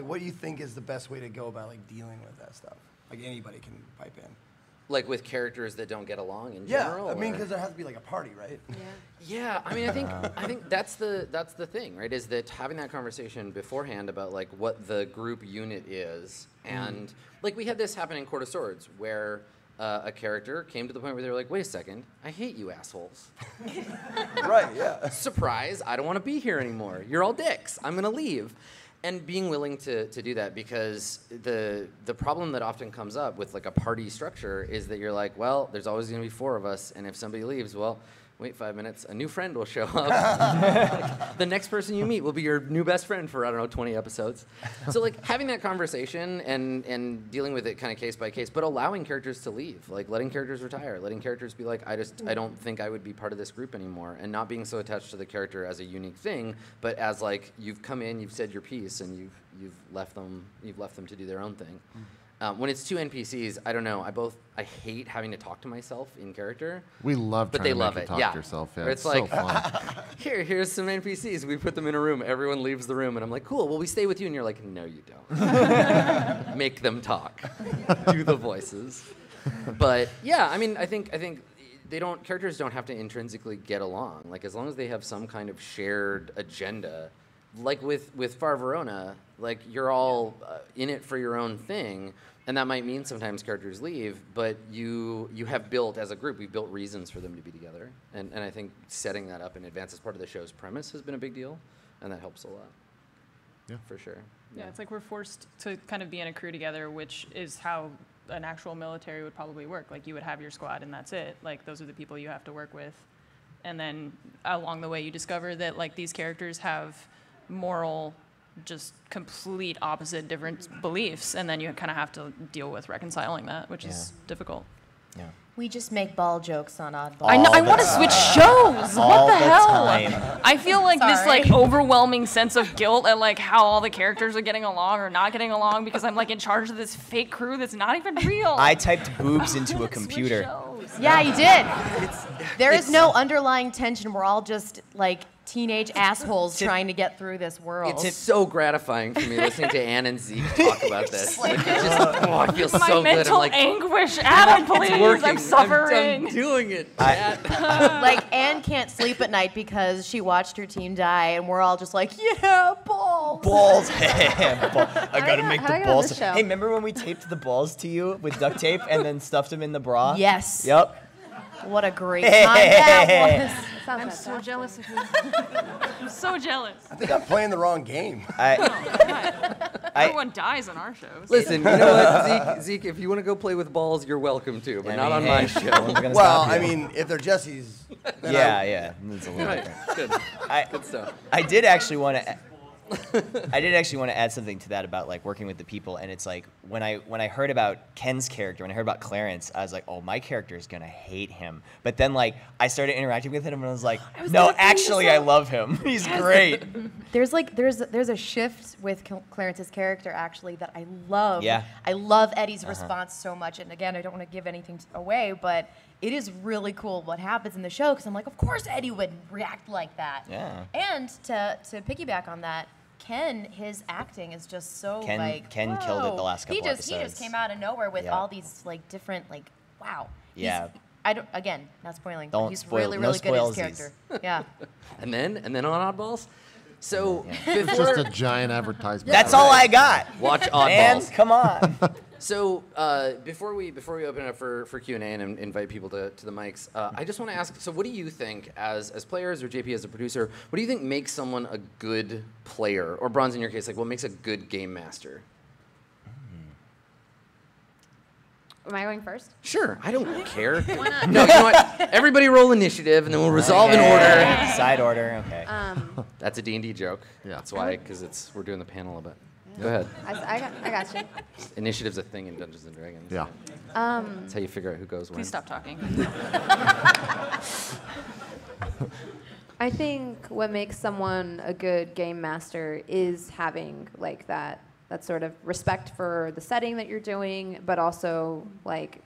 what do you think is the best way to go about, like, dealing with that stuff? Like, anybody can pipe in. Like with characters that don't get along in general? Yeah, I mean, because there has to be, like, a party, right? Yeah, I mean, I think that's the thing, right? Is that having that conversation beforehand about like what the group unit is, and like we had this happen in Court of Swords where a character came to the point where they were like, "Wait a second, I hate you assholes." Right? Yeah. Surprise! I don't want to be here anymore. You're all dicks. I'm gonna leave. And being willing to do that, because the problem that often comes up with like a party structure is that you're like, well, there's always going to be 4 of us, and if somebody leaves, well, wait 5 minutes, a new friend will show up. Like, the next person you meet will be your new best friend for, I don't know, 20 episodes. So like having that conversation and dealing with it kind of case by case, but allowing characters to leave, like letting characters retire, letting characters be like, I don't think I would be part of this group anymore, and not being so attached to the character as a unique thing, but as like you've come in, you've said your piece, and you've left them to do their own thing. When it's 2 NPCs, I don't know. I hate having to talk to myself in character. We love but trying they to love make it. you talk Yeah. to yourself. Yeah, It's it's like, so fun. here's some NPCs. We put them in a room. Everyone leaves the room, and I'm like, cool. Well, we stay with you, and you're like, no, you don't. Make them talk. Do the voices. But yeah, I mean, I think characters don't have to intrinsically get along. Like as long as they have some kind of shared agenda. Like with Far Verona, like you're all in it for your own thing, and that might mean sometimes characters leave, but you have built, as a group, we've built reasons for them to be together, and I think setting that up in advance as part of the show's premise has been a big deal, and that helps a lot. Yeah. For sure. Yeah, it's like we're forced to kind of be in a crew together, which is how an actual military would probably work. Like you would have your squad and that's it. Like those are the people you have to work with. And then along the way you discover that like these characters have moral, just complete opposite different beliefs, and then you kind of have to deal with reconciling that, which is difficult. Yeah. We just make ball jokes on Oddball. I know. I want to switch shows. All What the hell? time. I feel like this Sorry. like overwhelming sense of guilt at like how all the characters are getting along or not getting along because I'm like in charge of this fake crew that's not even real. I typed boobs into a Switch computer. shows. Yeah, you did. There is no underlying tension. We're all just like teenage assholes trying to get through this world. It's so gratifying for me listening to Ann and Zeke talk about this. Like, it's just, I feel My so good. I'm mental like, anguish, Adam, please. it's working. I'm suffering. I'm doing it. Chat. Like, Anne can't sleep at night because she watched her team die, and we're all just like, yeah, balls. Balls. I gotta make how'd I the get on balls. this show? Hey, remember when we taped the balls to you with duct tape and then stuffed them in the bra? Yes. Yep. What a great time that was. Sounds I'm so fantastic. jealous of you. I'm so jealous. I think I'm playing the wrong game. Everyone dies on our shows. Listen, you know what, Zeke, if you want to go play with balls, you're welcome to, but not on my show. Well, I mean, if they're Jesse's. then Yeah. It's a little Right, different. good. Good stuff. I did actually want to add something to that about like working with the people, and it's like when I heard about Ken's character, when I heard about Clarence, I was like, oh, my character is gonna hate him. But then like I started interacting with him, and I was like, no, actually, I love him. He's great. There's a shift with Clarence's character actually that I love. Yeah. I love Eddie's response so much, and again, I don't want to give anything away, but it is really cool what happens in the show because I'm like, of course Eddie would react like that. Yeah. And to piggyback on that, Ken, his acting is just so Ken killed it whoa. the last couple He episodes. just came out of nowhere with Yeah. all these like different like wow. Yeah. I don't again not spoiling. But Don't he's spoil- really no really good at his spoilsies. character. Yeah. And then on Oddballs? So, It's just a giant advertisement. That's all I got. watch Man, Oddballs. come on. So before we open it up for Q&A and invite people to the mics, I just want to ask, so what do you think as players or JP as a producer, what do you think makes someone a good player? Or Bronze in your case, like what makes a good game master? Am I going first? Sure, I don't care. No, you know what? Everybody roll initiative and then we'll resolve in order. Side order, okay. That's a D&D joke. Yeah. That's why, because we're doing the panel a bit. Go ahead. I got you. Initiative's a thing in Dungeons & Dragons. Yeah. That's how you figure out who goes when. Please stop talking. I think what makes someone a good game master is having like that sort of respect for the setting that you're doing, but also like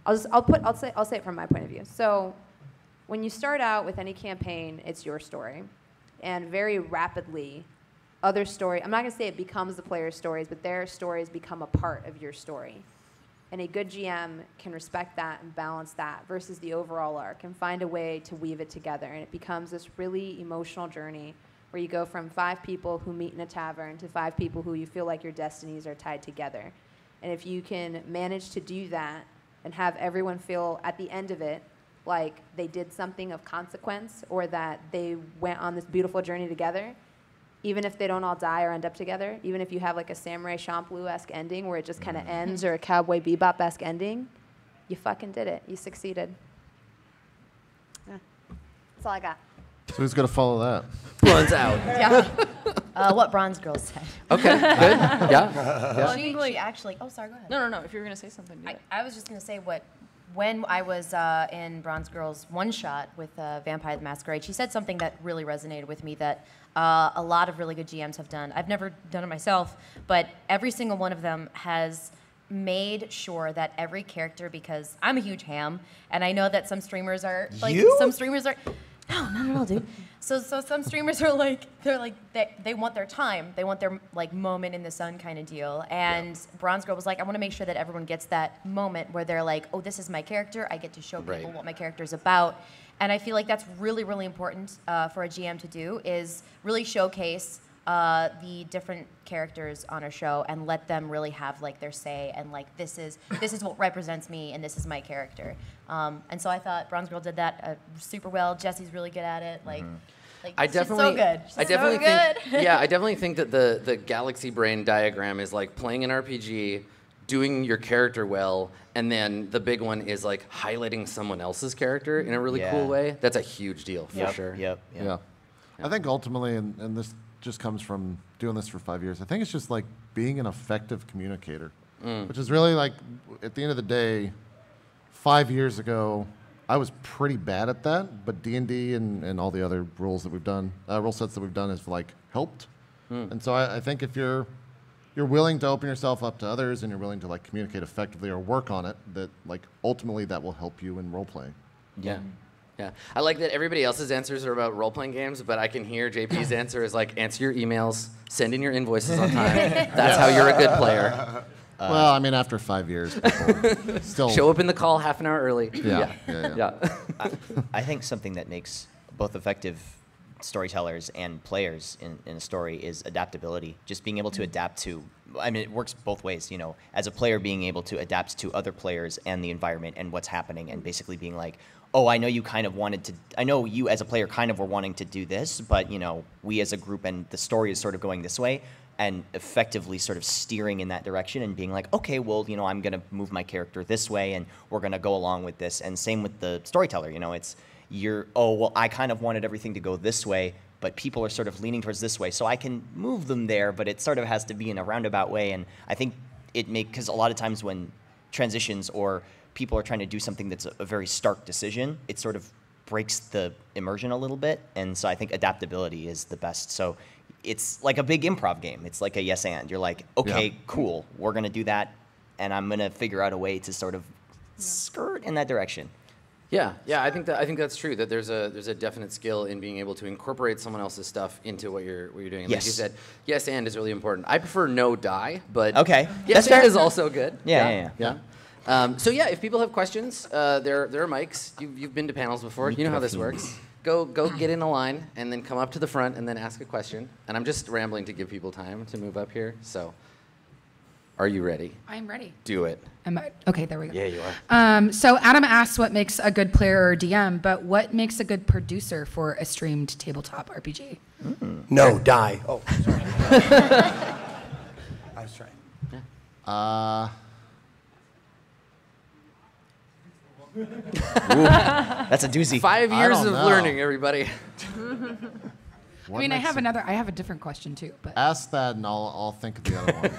I'll say it from my point of view. So when you start out with any campaign, it's your story, and very rapidly other story. I'm not going to say it becomes the player's stories, but their stories become a part of your story. And a good GM can respect that and balance that versus the overall arc and find a way to weave it together. And it becomes this really emotional journey where you go from 5 people who meet in a tavern to 5 people who you feel like your destinies are tied together. And if you can manage to do that and have everyone feel at the end of it like they did something of consequence or that they went on this beautiful journey together, even if they don't all die or end up together, even if you have like a Samurai Champloo-esque ending where it just kind of ends or a Cowboy Bebop-esque ending, you fucking did it. You succeeded. Yeah. That's all I got. So who's gonna follow that? Bronze out. Yeah. What Bronze Girl said. Okay, good. Yeah. Well, she actually. Oh, sorry. Go ahead. No. If you were going to say something, do it. I was just going to say when I was in Bronze Girl's one shot with Vampire the Masquerade, she said something that really resonated with me that a lot of really good GMs have done. I've never done it myself, but every single one of them has made sure that every character, because I'm a huge ham, and I know that some streamers are like, You? some streamers are, no, not at all, dude. So some streamers are like, they want their time, they want their like moment in the sun kind of deal. And Bronze Girl was like, I want to make sure that everyone gets that moment where they're like, oh, this is my character. I get to show people Right. what my character is about. And I feel like that's really, really important for a GM to do is really showcase the different characters on a show and let them really have like their say and like this is what represents me and this is my character. And so I thought Bronze Girl did that super well. Jesse's really good at it. Like I she's definitely, so good. She's I definitely so think, good. yeah, I definitely think that the galaxy brain diagram is like playing an RPG, doing your character well, and then the big one is like highlighting someone else's character in a really cool Yeah. way. That's a huge deal for Yep, sure. Yep. Yeah. I think ultimately, and this just comes from doing this for 5 years, I think it's just like being an effective communicator, which is really like, at the end of the day, 5 years ago, I was pretty bad at that, but D&D and all the other rules that we've done, rule sets that we've done has like helped. And so I think if you're willing to open yourself up to others and you're willing to like communicate effectively or work on it, that like ultimately that will help you in role play. Yeah. Yeah, I like that everybody else's answers are about role-playing games, but I can hear JP's answer is like, answer your emails, send in your invoices on time. That's how you're a good player. Well, I mean, after 5 years, people still Show up in the call half an hour early. Yeah. I think something that makes both effective storytellers and players in a story is adaptability. Just being able to adapt to, I mean, it works both ways, you know, as a player being able to adapt to other players and the environment and what's happening, and basically being like, oh, I know you kind of wanted to, I know you as a player kind of were wanting to do this, but, you know, we as a group and the story is sort of going this way, and effectively sort of steering in that direction and being like, okay, well, you know, I'm going to move my character this way and we're going to go along with this. And same with the storyteller, you know, it's, oh, well, I kind of wanted everything to go this way, but people are sort of leaning towards this way, so I can move them there, but it sort of has to be in a roundabout way. And I think because a lot of times when transitions or people are trying to do something that's a very stark decision, it sort of breaks the immersion a little bit. And so I think adaptability is the best. So it's like a big improv game. It's like a yes and. You're like, okay, cool, we're going to do that, and I'm going to figure out a way to sort of skirt in that direction. Yeah, I think that's true. That there's a definite skill in being able to incorporate someone else's stuff into what you're doing. And Yes. like you said, yes and is really important. I prefer no die, but Okay, yes that's fair. and is also good. Yeah. So yeah, if people have questions, there are mics. You've been to panels before. You know how this works. Go get in a line and then come up to the front and then ask a question. And I'm just rambling to give people time to move up here. So, are you ready? I'm ready. Do it. Okay, there we go. Yeah, you are. So Adam asks what makes a good player or DM, but what makes a good producer for a streamed tabletop RPG? No, die. Oh, sorry. I was trying. That's a doozy. 5 I years don't of know. learning, everybody. I mean, I have a different question too, but Ask that, and I'll think of the other one.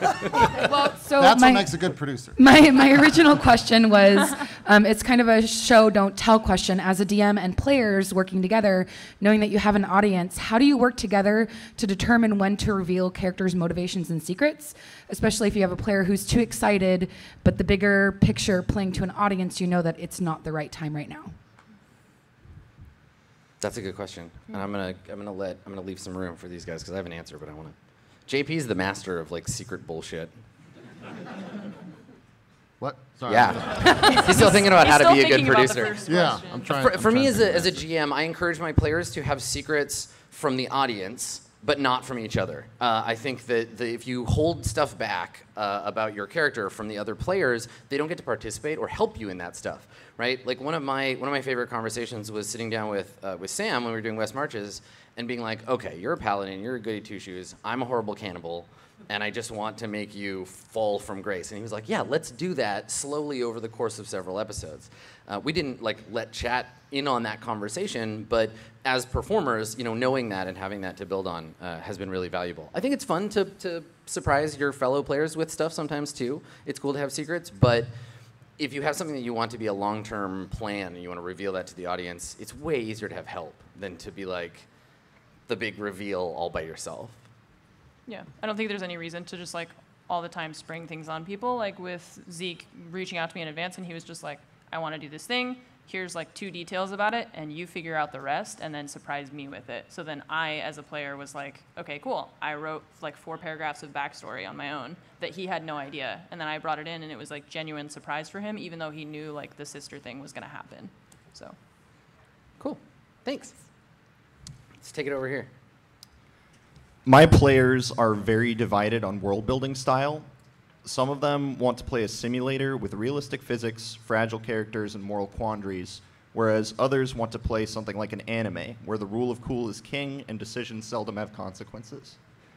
well, so That's my, what makes a good producer. my original question was, it's kind of a show don't tell question. As a DM and players working together, knowing that you have an audience, how do you work together to determine when to reveal characters' motivations and secrets? Especially if you have a player who's too excited, but the bigger picture playing to an audience, you know that it's not the right time right now. That's a good question, and I'm gonna leave some room for these guys because I have an answer, but I want to. JP's the master of like secret bullshit. What? Sorry. Yeah, he's still thinking about how to be a good producer. Yeah, I'm trying. For me as a GM, I encourage my players to have secrets from the audience, but not from each other. I think that if you hold stuff back about your character from the other players, they don't get to participate or help you in that stuff, right? Like one of my favorite conversations was sitting down with Sam when we were doing West Marches and being like, okay, you're a paladin, you're a goody two shoes, I'm a horrible cannibal, and I just want to make you fall from grace. And he was like, yeah, let's do that slowly over the course of several episodes. We didn't let chat in on that conversation, but as performers, knowing that and having that to build on has been really valuable. I think it's fun to surprise your fellow players with stuff sometimes too. It's cool to have secrets, but if you have something that you want to be a long-term plan and you want to reveal that to the audience, it's way easier to have help than to be like the big reveal all by yourself. Yeah, I don't think there's any reason to just all the time spring things on people. Like with Zeke reaching out to me in advance, and he was just like, I want to do this thing. Here's 2 details about it, and you figure out the rest, and then surprise me with it. So then I, as a player, was like, okay, cool. I wrote 4 paragraphs of backstory on my own that he had no idea, and then I brought it in, and it was genuine surprise for him, even though he knew the sister thing was gonna happen. So, cool. Thanks. Let's take it over here. My players are very divided on world building style. Some of them want to play a simulator with realistic physics, fragile characters, and moral quandaries, whereas others want to play something like an anime, where the rule of cool is king and decisions seldom have consequences.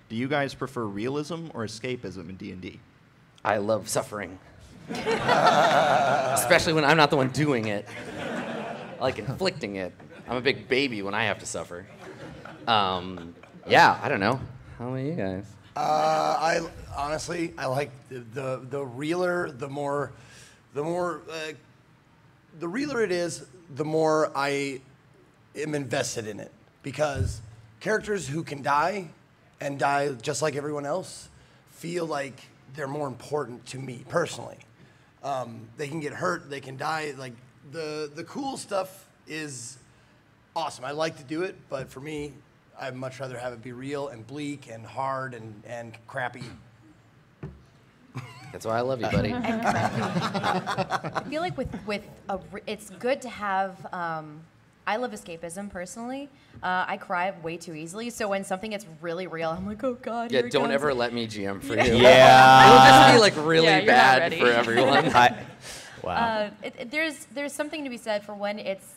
Do you guys prefer realism or escapism in D&D? I love suffering. Especially when I'm not the one doing it. I like inflicting it. I'm a big baby when I have to suffer. Yeah, I don't know. How about you guys? I honestly like the realer. The realer it is, the more I am invested in it, because characters who can die and die just like everyone else feel like they're more important to me personally. They can get hurt, they can die. The cool stuff is awesome. I like to do it, but for me, I'd much rather have it be real and bleak and hard and crappy. That's why I love you, buddy. I feel like it's good to have. I love escapism personally. I cry way too easily, so when something gets really real, I'm like, oh god. Yeah, here it don't comes. ever let me GM for you. Yeah. It'll just be like really Yeah, you're not bad ready. for everyone. Wow. There's something to be said for when it's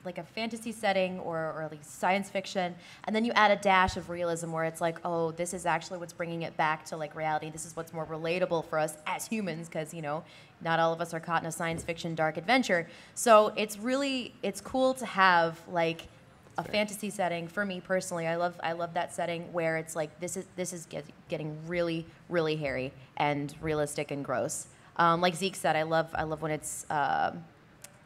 like a fantasy setting or like science fiction, and then you add a dash of realism where it's like, oh, this is actually what's bringing it back to like reality. This is what's more relatable for us as humans, because not all of us are caught in a science fiction dark adventure. So it's cool to have like a fantasy setting. For me personally, I love that setting where it's like this is getting really really hairy and realistic and gross. Like Zeke said, I love when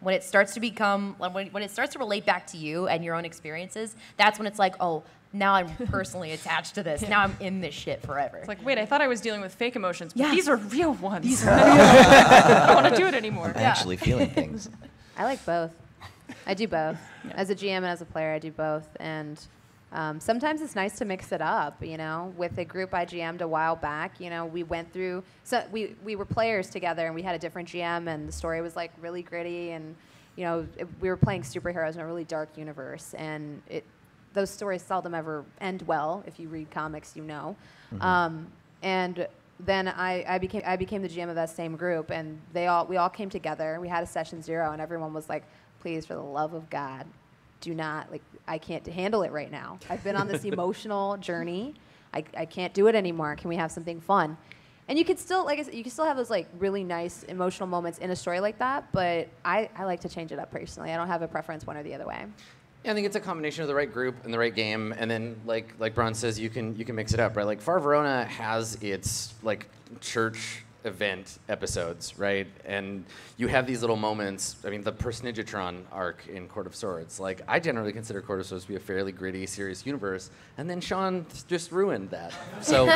when it starts to become when it starts to relate back to you and your own experiences. That's when it's like, oh, now I'm personally attached to this. Now I'm in this shit forever. It's like, wait, I thought I was dealing with fake emotions, but Yeah. these are real ones. I don't want to do it anymore. I'm actually feeling things. I like both. I do both. As a GM and as a player, I do both. And sometimes it's nice to mix it up, With a group I GM'd a while back, we went through, so we were players together and we had a different GM and the story was like really gritty and, we were playing superheroes in a really dark universe and those stories seldom ever end well. If you read comics, Mm-hmm. And then I became the GM of that same group and we all came together. We had a session 0 and everyone was like, please, for the love of God, do not, I can't handle it right now. I've been on this emotional journey. I can't do it anymore. Can we have something fun? And you can still, like I said, you can still have those really nice emotional moments in a story like that, but I like to change it up personally. I don't have a preference one or the other way. Yeah, I think it's a combination of the right group and the right game, and then like Bron says, you can mix it up, right? Like Far Verona has its church event episodes, right? And you have these little moments. I mean, the Personagetron arc in Court of Swords. I generally consider Court of Swords to be a fairly gritty, serious universe, and then Sean just ruined that. So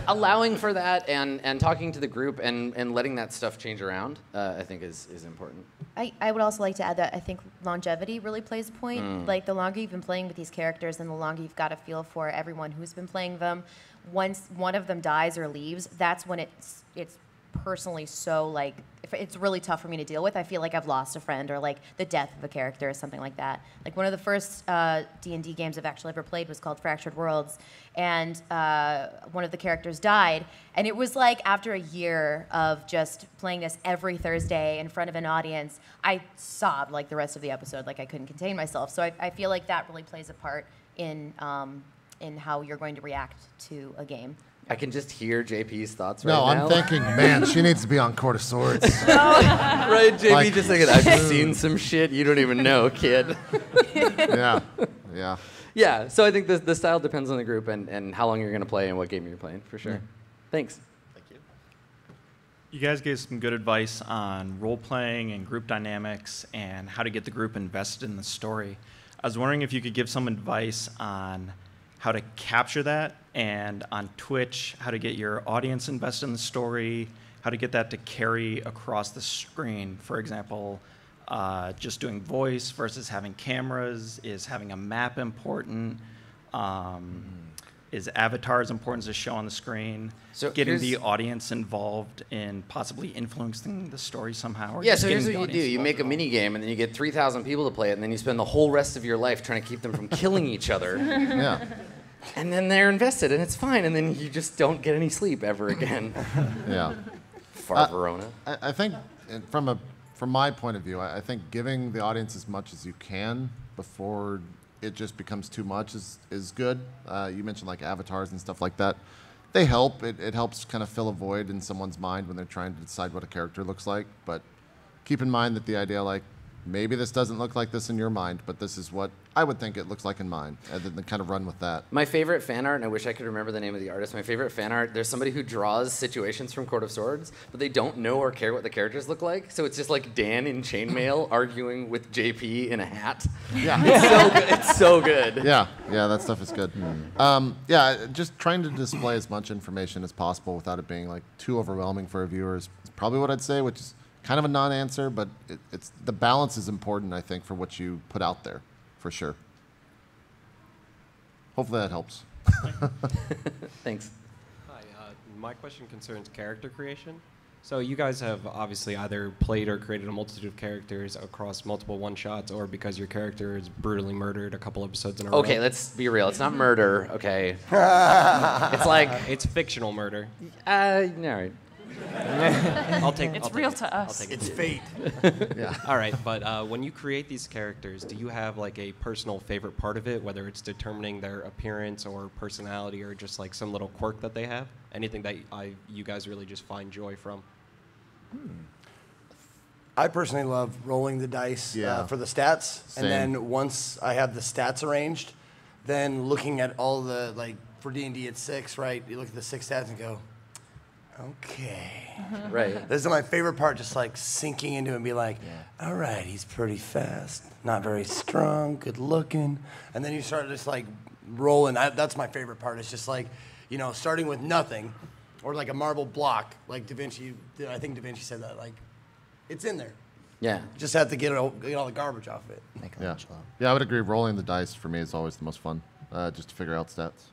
allowing for that and talking to the group and letting that stuff change around, I think is important. I would also like to add that I think longevity really plays a point. Like, the longer you've been playing with these characters and the longer you've got a feel for everyone who's been playing them, once one of them dies or leaves, that's when it's personally so, if it's really tough for me to deal with. I feel like I've lost a friend or, the death of a character or something like that. One of the first D&D games I've actually ever played was called Fractured Worlds, and one of the characters died, and it was after a year of just playing this every Thursday in front of an audience, I sobbed the rest of the episode. I couldn't contain myself. So I feel like that really plays a part in how you're going to react to a game. I can just hear JP's thoughts No, right now. I'm thinking, man, she needs to be on Court of Swords. Right, JP just thinking, I've seen some shit you don't even know, kid. Yeah. Yeah, so I think the style depends on the group and how long you're going to play and what game you're playing, for sure. Thanks. Thank you. You guys gave some good advice on role-playing and group dynamics and how to get the group invested in the story. I was wondering if you could give some advice on how to capture that, and on Twitch, how to get your audience invested in the story, how to get that to carry across the screen. For example, just doing voice versus having cameras. Is having a map important? Is avatars important to show on the screen? So getting the here's- audience involved in possibly influencing the story somehow. Or Yeah, just so here's getting what the you do. audience You make a involved mini game, and then you get 3,000 people to play it, and then you spend the whole rest of your life trying to keep them from killing each other. Yeah. And then they're invested, and it's fine, and then you just don't get any sleep ever again. Yeah. Far Verona. I think from my point of view, I think giving the audience as much as you can before it just becomes too much is good. You mentioned avatars and stuff like that. They help. It helps kind of fill a void in someone's mind when they're trying to decide what a character looks like. But keep in mind that the idea, maybe this doesn't look like this in your mind, but this is what I would think it looks like in mine, and then kind of run with that. My favorite fan art, and I wish I could remember the name of the artist, my favorite fan art, there's somebody who draws situations from Court of Swords, but they don't know or care what the characters look like, so it's just Dan in chainmail arguing with JP in a hat. Yeah. It's so good. It's so good. Yeah, that stuff is good. Just trying to display as much information as possible without it being too overwhelming for a viewer is probably what I'd say, which is kind of a non-answer, but it's the balance is important, I think, for what you put out there for sure. Hopefully that helps. Thanks. Hi, my question concerns character creation. So you guys have obviously either played or created a multitude of characters across multiple one-shots, or because your character is brutally murdered a couple episodes in a row. Okay, let's be real. It's not murder, okay? It's like... It's fictional murder. all right. It's real to us. It's fate. Yeah. All right, but when you create these characters, do you have like a personal favorite part of it, whether it's determining their appearance or personality or just like some little quirk that they have? Anything that you guys really just find joy from? I personally love rolling the dice for the stats. Same. And then once I have the stats arranged, then looking at all the, like, for D&D it's 6, right? You look at the 6 stats and go, okay. Right. This is my favorite part, just like sinking into it and be like, all right, he's pretty fast, not very strong, good looking. And then you start just like rolling. That's my favorite part. It's just like, you know, starting with nothing or like a marble block, like Da Vinci, I think Da Vinci said that, like, it's in there. Yeah. Just have to get all the garbage off it. Yeah. Yeah, I would agree. Rolling the dice for me is always the most fun, just to figure out stats.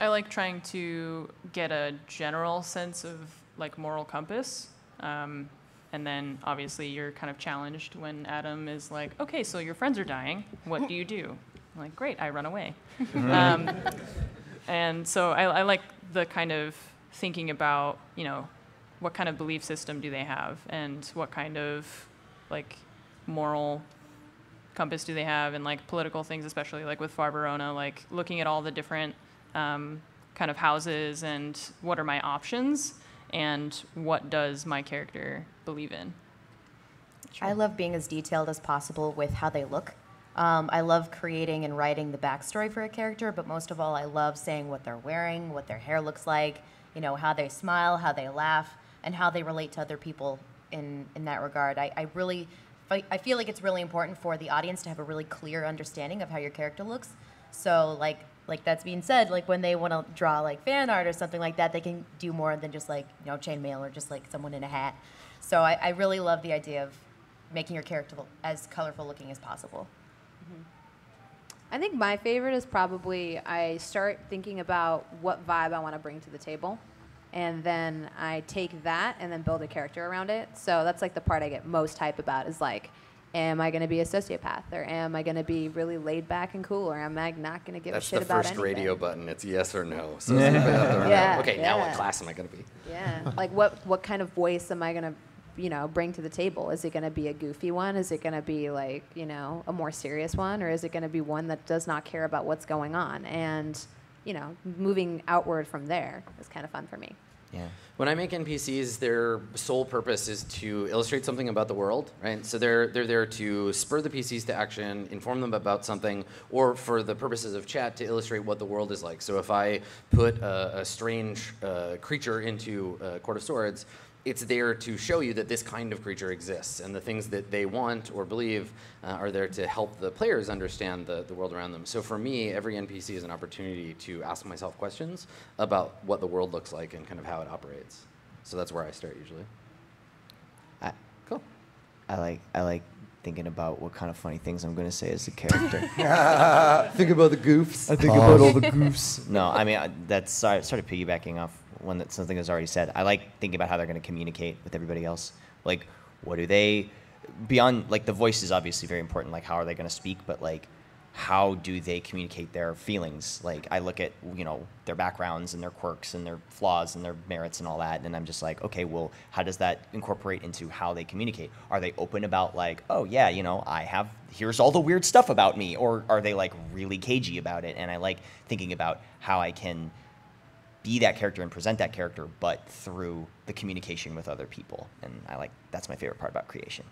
I like trying to get a general sense of like moral compass. And then obviously you're kind of challenged when Adam is like, okay, so your friends are dying. What do you do? I'm like, great, I run away. And so I like the kind of thinking about, you know, what kind of belief system do they have and what kind of like moral compass do they have, and like political things, especially like with Far Verona, like looking at all the different kind of houses and what are my options and what does my character believe in. I love being as detailed as possible with how they look. I love creating and writing the backstory for a character, but most of all, I love saying what they're wearing, what their hair looks like, you know, how they smile, how they laugh, and how they relate to other people in that regard. I feel like it's really important for the audience to have a really clear understanding of how your character looks. So, like that's being said, like when they want to draw like fan art or something like that, they can do more than just like, you know, chainmail or just like someone in a hat. So I really love the idea of making your character as colorful looking as possible. I think my favorite is probably I start thinking about what vibe I want to bring to the table, and then I take that and then build a character around it. So that's like the part I get most hype about is like, am I going to be a sociopath, or am I going to be really laid back and cool, or am I not going to give a shit about anything? That's the first radio button. It's yes or no. Sociopath or no. Okay, now what class am I going to be? Yeah. Like what kind of voice am I going to, you know, bring to the table? Is it going to be a goofy one? Is it going to be like, you know, a more serious one? Or is it going to be one that does not care about what's going on? And, you know, moving outward from there is kind of fun for me. Yeah. When I make NPCs, their sole purpose is to illustrate something about the world, right? So they're there to spur the PCs to action, inform them about something, or for the purposes of chat, to illustrate what the world is like. So if I put a strange creature into Court of Swords, it's there to show you that this kind of creature exists, and the things that they want or believe are there to help the players understand the world around them. So for me, every NPC is an opportunity to ask myself questions about what the world looks like and kind of how it operates. So that's where I start usually. Cool. I like thinking about what kind of funny things I'm going to say as a character. Think about the goofs. I think about all the goofs. No, I mean, that's sort of piggybacking off something that's already said. I like thinking about how they're going to communicate with everybody else. Like, what do they, beyond, like, the voice is obviously very important, like, how are they going to speak, but, like, how do they communicate their feelings? Like, I look at, you know, their backgrounds and their quirks and their flaws and their merits and all that, and I'm just like, okay, well, how does that incorporate into how they communicate? Are they open about, like, oh, yeah, you know, here's all the weird stuff about me, or are they, like, really cagey about it? And I like thinking about how I can be that character and present that character, but through the communication with other people. And that's my favorite part about creation.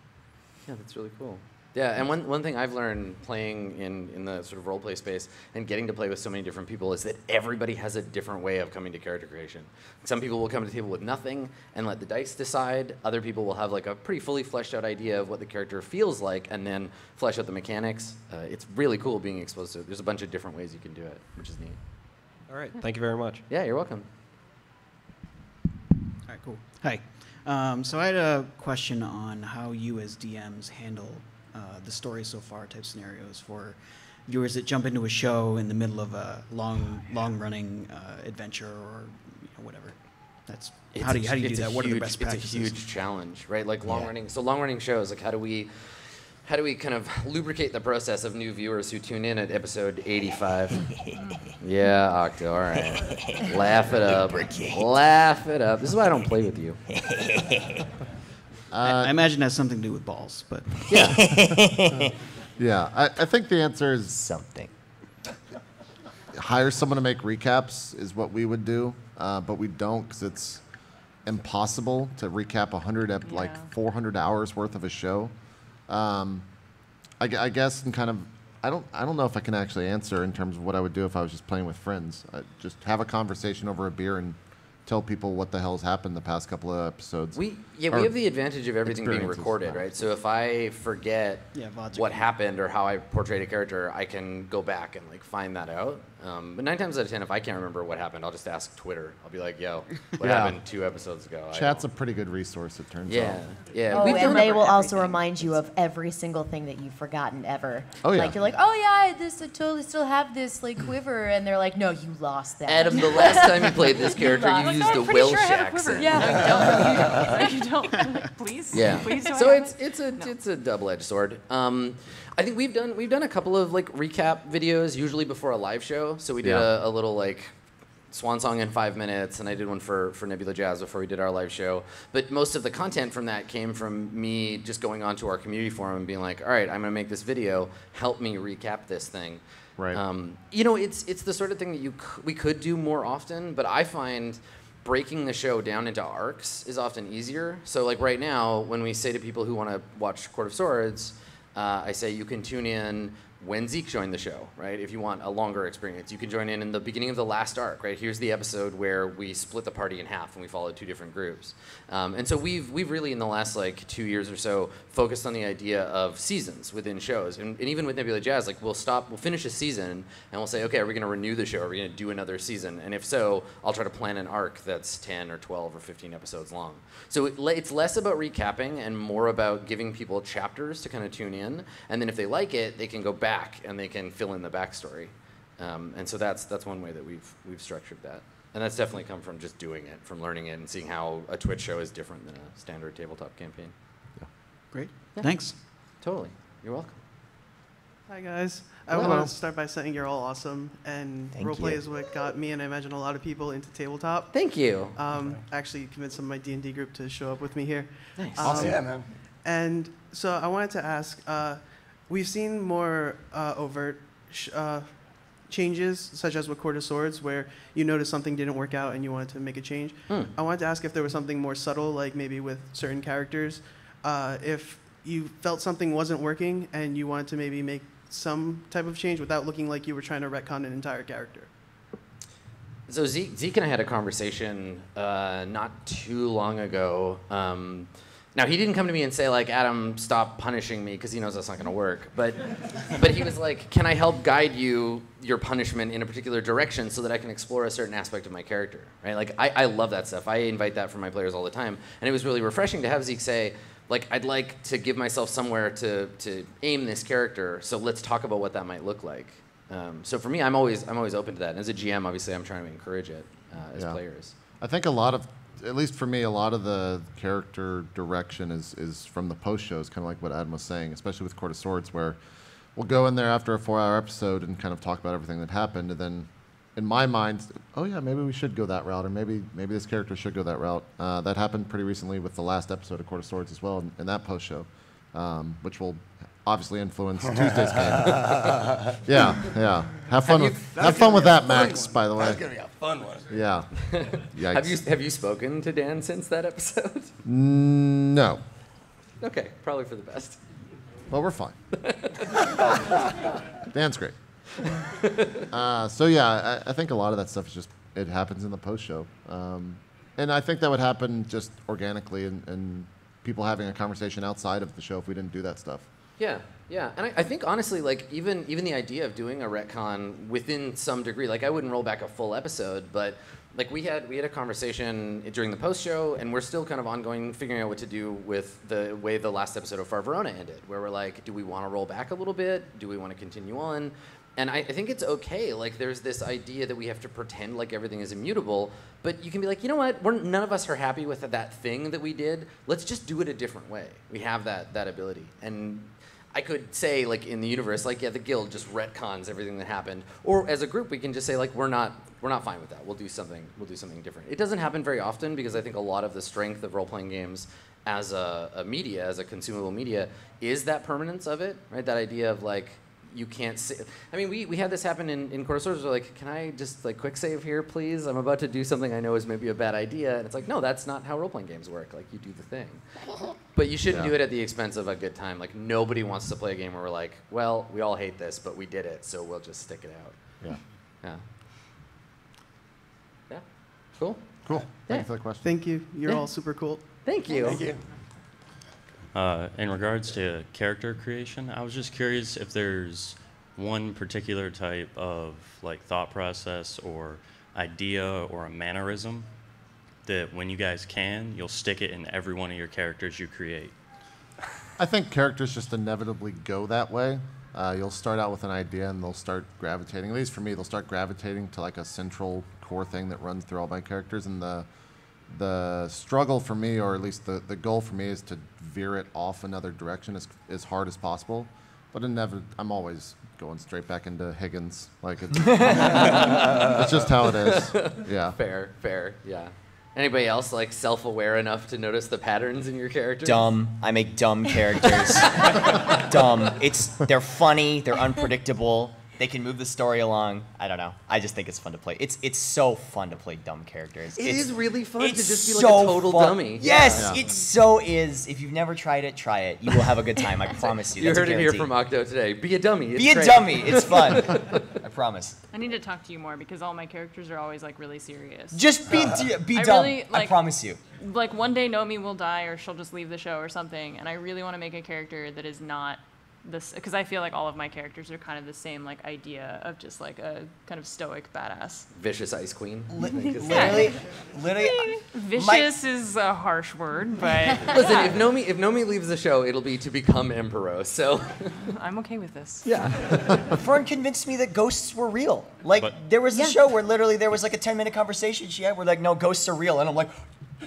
Yeah, that's really cool. Yeah, and one thing I've learned playing in the sort of role play space and getting to play with so many different people is that everybody has a different way of coming to character creation. Some people will come to the table with nothing and let the dice decide. Other people will have like a pretty fully fleshed out idea of what the character feels like and then flesh out the mechanics. It's really cool being exposed to it. There's a bunch of different ways you can do it, which is neat. All right. Thank you very much. Yeah, you're welcome. All right, cool. Hi. So I had a question on how you as DMs handle the story so far type scenarios for viewers that jump into a show in the middle of a long-running adventure or whatever? That's how do you do that? What are the best practices? It's a huge challenge, right? Like long-running shows. Like how do we kind of lubricate the process of new viewers who tune in at episode 85? Yeah, Octo, all right. Laugh it up. Laugh it up. This is why I don't play with you. I imagine it has something to do with balls, but yeah. Yeah, I think the answer is Something. hire someone to make recaps is what we would do, but we don't because it's impossible to recap 100 like 400 hours worth of a show. I guess and kind of I don't know if I can actually answer in terms of what I would do if I was just playing with friends. I'd just have a conversation over a beer and tell people what the hell's happened the past couple of episodes. We have the advantage of everything being recorded, right? So if I forget what happened or how I portrayed a character, I can go back and like find that out. But 9 times out of 10, if I can't remember what happened, I'll just ask Twitter. I'll be like, "Yo, what happened 2 episodes ago?" Chat's a pretty good resource, it turns out. Yeah. Oh, and they will also remind you of every single thing that you've forgotten ever. Oh, yeah. Like you're like, oh yeah, I totally still have this like quiver, and they're like, no, you lost that. Adam, the last time you played this character, you used a Welsh accent. Yeah, no, you don't. Like, please. Yeah. Please don't So have it's a double-edged sword. I think we've done a couple of like recap videos, usually before a live show. So we did a little like swan song in 5 minutes, and I did one for Nebula Jazz before we did our live show. But most of the content from that came from me just going onto our community forum and being like, all right, I'm gonna make this video. Help me recap this thing. Right. It's the sort of thing that we could do more often, but I find breaking the show down into arcs is often easier. So like right now, when we say to people who want to watch Court of Swords, I say you can tune in when Zeke joined the show, right? If you want a longer experience, you can join in the beginning of the last arc, right? Here's the episode where we split the party in half and we followed 2 different groups. And so we've really in the last like 2 years or so focused on the idea of seasons within shows. And even with Nebula Jazz, like we'll finish a season and we'll say, okay, are we going to renew the show? Are we going to do another season? And if so, I'll try to plan an arc that's 10 or 12 or 15 episodes long. So it's less about recapping and more about giving people chapters to kind of tune in. And then if they like it, they can go back and they can fill in the backstory. And so that's one way that we've structured that. And that's definitely come from just doing it, from learning it and seeing how a Twitch show is different than a standard tabletop campaign. Yeah. Great. Yeah. Thanks. Totally. You're welcome. Hi guys. Hello. I want to start by saying you're all awesome, and Thank roleplay you. is what got me and I imagine a lot of people into tabletop. Thank you. Actually convinced some of my D&D group to show up with me here. Nice. Awesome. Yeah, man. And so I wanted to ask, we've seen more overt changes, such as with Court of Swords, where you noticed something didn't work out and you wanted to make a change. I wanted to ask if there was something more subtle, like maybe with certain characters, if you felt something wasn't working and you wanted to maybe make some type of change without looking like you were trying to retcon an entire character. So Zeke and I had a conversation not too long ago. Now, he didn't come to me and say, like, Adam, stop punishing me, because he knows that's not going to work. But he was like, can I help guide your punishment in a particular direction so that I can explore a certain aspect of my character, right? Like, I love that stuff. I invite that from my players all the time. And it was really refreshing to have Zeke say, like, I'd like to give myself somewhere to aim this character, so let's talk about what that might look like. So for me, I'm always open to that. And as a GM, obviously, I'm trying to encourage it as players. I think at least for me, a lot of the character direction is from the post shows, kind of like what Adam was saying, especially with Court of Swords, where we'll go in there after a 4-hour episode and kind of talk about everything that happened, and then in my mind, oh yeah, maybe we should go that route, or maybe this character should go that route. That happened pretty recently with the last episode of Court of Swords as well, in that post show, which will obviously influence Tuesday's game. Yeah. Have fun with that, Max. By the way, That's gonna be a fun one. Yeah. Yikes. Have you spoken to Dan since that episode? No. Okay, probably for the best. Well, we're fine. Dan's great. So yeah, I think a lot of that stuff is just, it happens in the post show. And I think that would happen just organically and people having a conversation outside of the show if we didn't do that stuff. Yeah. And I think honestly, like even the idea of doing a retcon within some degree, like I wouldn't roll back a full episode, but like we had a conversation during the post show, and we're still kind of ongoing figuring out what to do with the way the last episode of Far Verona ended, where we're like, do we want to roll back a little bit? Do we want to continue on? And I think it's okay. Like, there's this idea that we have to pretend like everything is immutable, but you can be like, you know what? None of us are happy with that thing that we did. Let's just do it a different way. We have that ability. And I could say, like, in the universe, like, yeah, the guild just retcons everything that happened. Or as a group, we can just say, like, we're not fine with that. We'll do something different. It doesn't happen very often because I think a lot of the strength of role-playing games as a media, as a consumable media, is that permanence of it, right? That idea of, like, you can't say. I mean, we had this happen in Court of Swords. We're like, can I just like quick save here, please? I'm about to do something I know is maybe a bad idea. And it's like, no, that's not how role-playing games work. Like, you do the thing. But you shouldn't do it at the expense of a good time. Like, nobody wants to play a game where we're like, well, we all hate this, but we did it, so we'll just stick it out. Yeah. Cool. Thank you for the question. Thank you. You're all super cool. Thank you. Thank you. In regards to character creation, I was just curious if there's one particular type of like thought process or idea or a mannerism that when you guys can, you'll stick it in every one of your characters you create. I think characters just inevitably go that way. You'll start out with an idea and they'll start gravitating, at least for me, they'll start gravitating to like a central core thing that runs through all my characters. And the struggle for me, or at least the goal for me, is to veer it off another direction as hard as possible. But I'm always going straight back into Higgins. Like it's just how it is. Yeah. Fair. Yeah. Anybody else like self-aware enough to notice the patterns in your characters? Dumb. I make dumb characters. Dumb. They're funny. They're unpredictable. They can move the story along. I don't know. I just think it's fun to play. It's so fun to play dumb characters. It is really fun to just be like so a total fun. dummy. Yes, it so is. If you've never tried it, try it. You will have a good time. I promise you. You That's heard a it here guarantee. from Octo today. Be a dummy. It's Be a great. dummy. It's fun. I promise. I need to talk to you more because all my characters are always like really serious. Just be I dumb. really, I promise you. Like one day Nomi will die or she'll just leave the show or something, and I really want to make a character that is not this, because I feel like all of my characters are kind of the same like idea of just like a kind of stoic badass. Vicious ice queen. Literally. Vicious is a harsh word, but listen, if Nomi leaves the show, it'll be to become Emperor. So I'm okay with this. Yeah. Fern convinced me that ghosts were real. Like there was a show where literally there was like a 10-minute conversation she had where like, no, ghosts are real, and I'm like,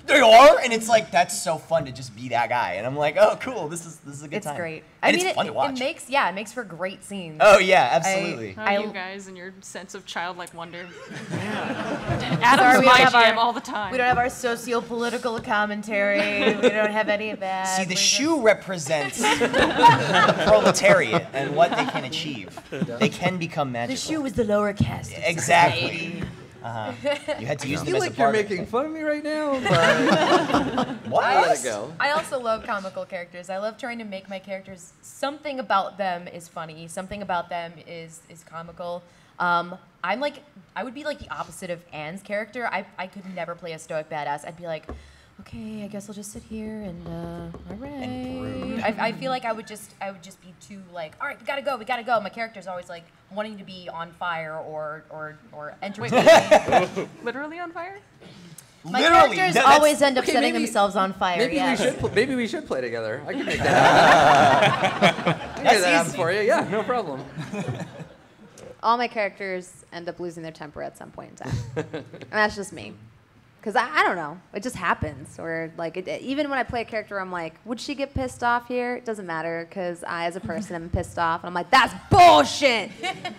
they are, and it's like that's so fun to just be that guy, and I'm like, oh, cool, this is a good time. It's great. And I mean, it's fun to watch. It makes for great scenes. Oh yeah, absolutely. You guys and your sense of childlike wonder. Sorry, Adam's we my don't have GM all the time. We don't have our socio-political commentary. We don't have any of that. See, the shoe represents the proletariat and what they can achieve. They can become magical. The shoe is the lower caste. Exactly. You had to use I them feel as a like you're barter. making fun of me right now, but What? I'll let it go. I also love comical characters. I love trying to make my characters, something about them is funny, something about them is comical. I would be like the opposite of Anne's character. I could never play a stoic badass. I'd be like, okay, I guess I'll just sit here and all right. And brood. I feel like I would just be too like, all right, we gotta go. My character's always like wanting to be on fire or entertaining. Literally on fire? My Literally, characters no, that's- always end up okay, setting maybe- themselves on fire. Maybe we should play together. I can make that happen. I can make that happen easy. for you. Yeah, no problem. All my characters end up losing their temper at some point in time. And that's just me. Because I don't know. It just happens. Or like even when I play a character, I'm like, would she get pissed off here? It doesn't matter because I, as a person, am pissed off. And I'm like, that's bullshit.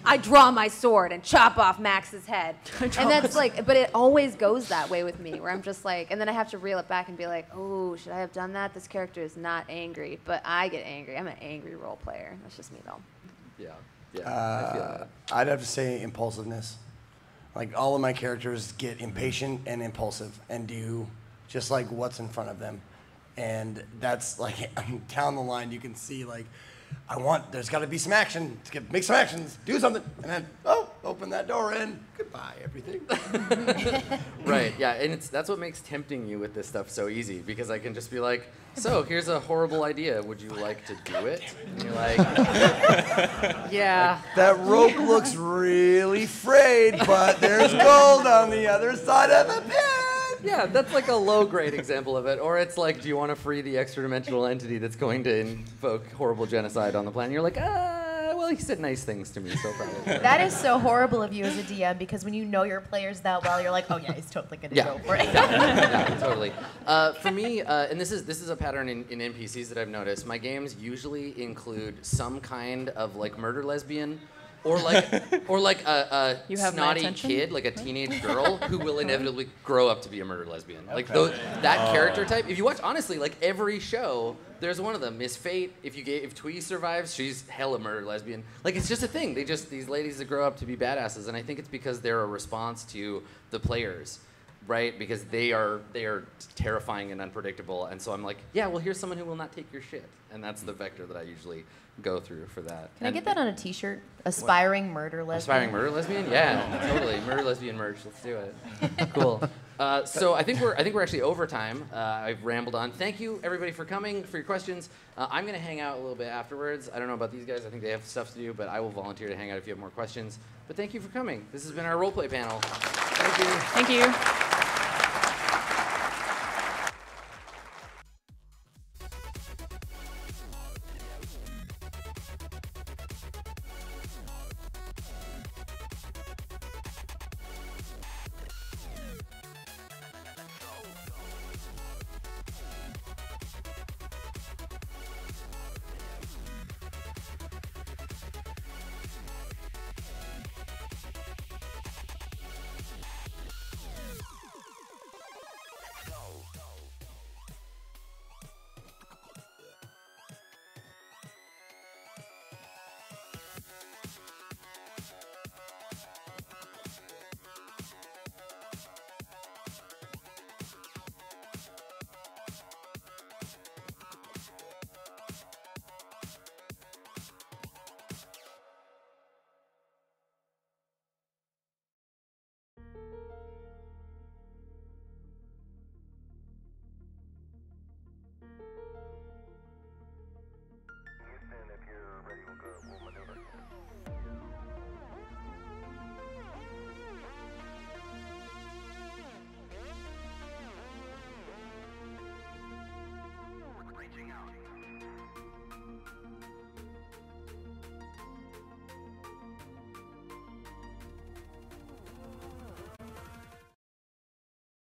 I draw my sword and chop off Max's head. And that's like, but it always goes that way with me where I'm just like, and then I have to reel it back and be like, oh, should I have done that? This character is not angry, but I get angry. I'm an angry role player. That's just me though. Yeah, I feel that. I'd have to say impulsiveness. Like all of my characters get impatient and impulsive and do just like what's in front of them. And that's like down the line you can see like there's got to be some action. Make some actions. Do something. And then, oh, open that door and goodbye, everything. Right, yeah, and that's what makes tempting you with this stuff so easy, because I can just be like, so here's a horrible idea. Would you like to do it? And you're like, yeah. That rope looks really frayed, but there's gold on the other side of the pit. Yeah, that's like a low-grade example of it. Or it's like, do you want to free the extra-dimensional entity that's going to invoke horrible genocide on the planet? You're like, well, he said nice things to me, so probably. That is so horrible of you as a DM, because when you know your players that well, you're like, oh yeah, he's totally gonna go for it. Yeah, totally. For me, and this is a pattern in NPCs that I've noticed. My games usually include some kind of like murder lesbian, or like a You have my snotty attention? kid, like a teenage girl who will inevitably grow up to be a murder lesbian. Like that character type. If you watch, honestly, like every show, there's one of them. Miss Fate. If Twee survives, she's hella murder lesbian. Like it's just a thing. These ladies that grow up to be badasses, and I think it's because they're a response to the players. Right, because they are terrifying and unpredictable, and so I'm like, yeah, well, here's someone who will not take your shit, and that's the vector that I usually go through for that. Can I get that on a T-shirt? Aspiring murder lesbian. Aspiring murder lesbian? Yeah, totally. Murder lesbian merch. Let's do it. Cool. So I think we're actually over time. I've rambled on. Thank you everybody for coming, for your questions. I'm gonna hang out a little bit afterwards. I don't know about these guys. I think they have stuff to do, but I will volunteer to hang out if you have more questions. But thank you for coming. This has been our roleplay panel. Thank you. Thank you.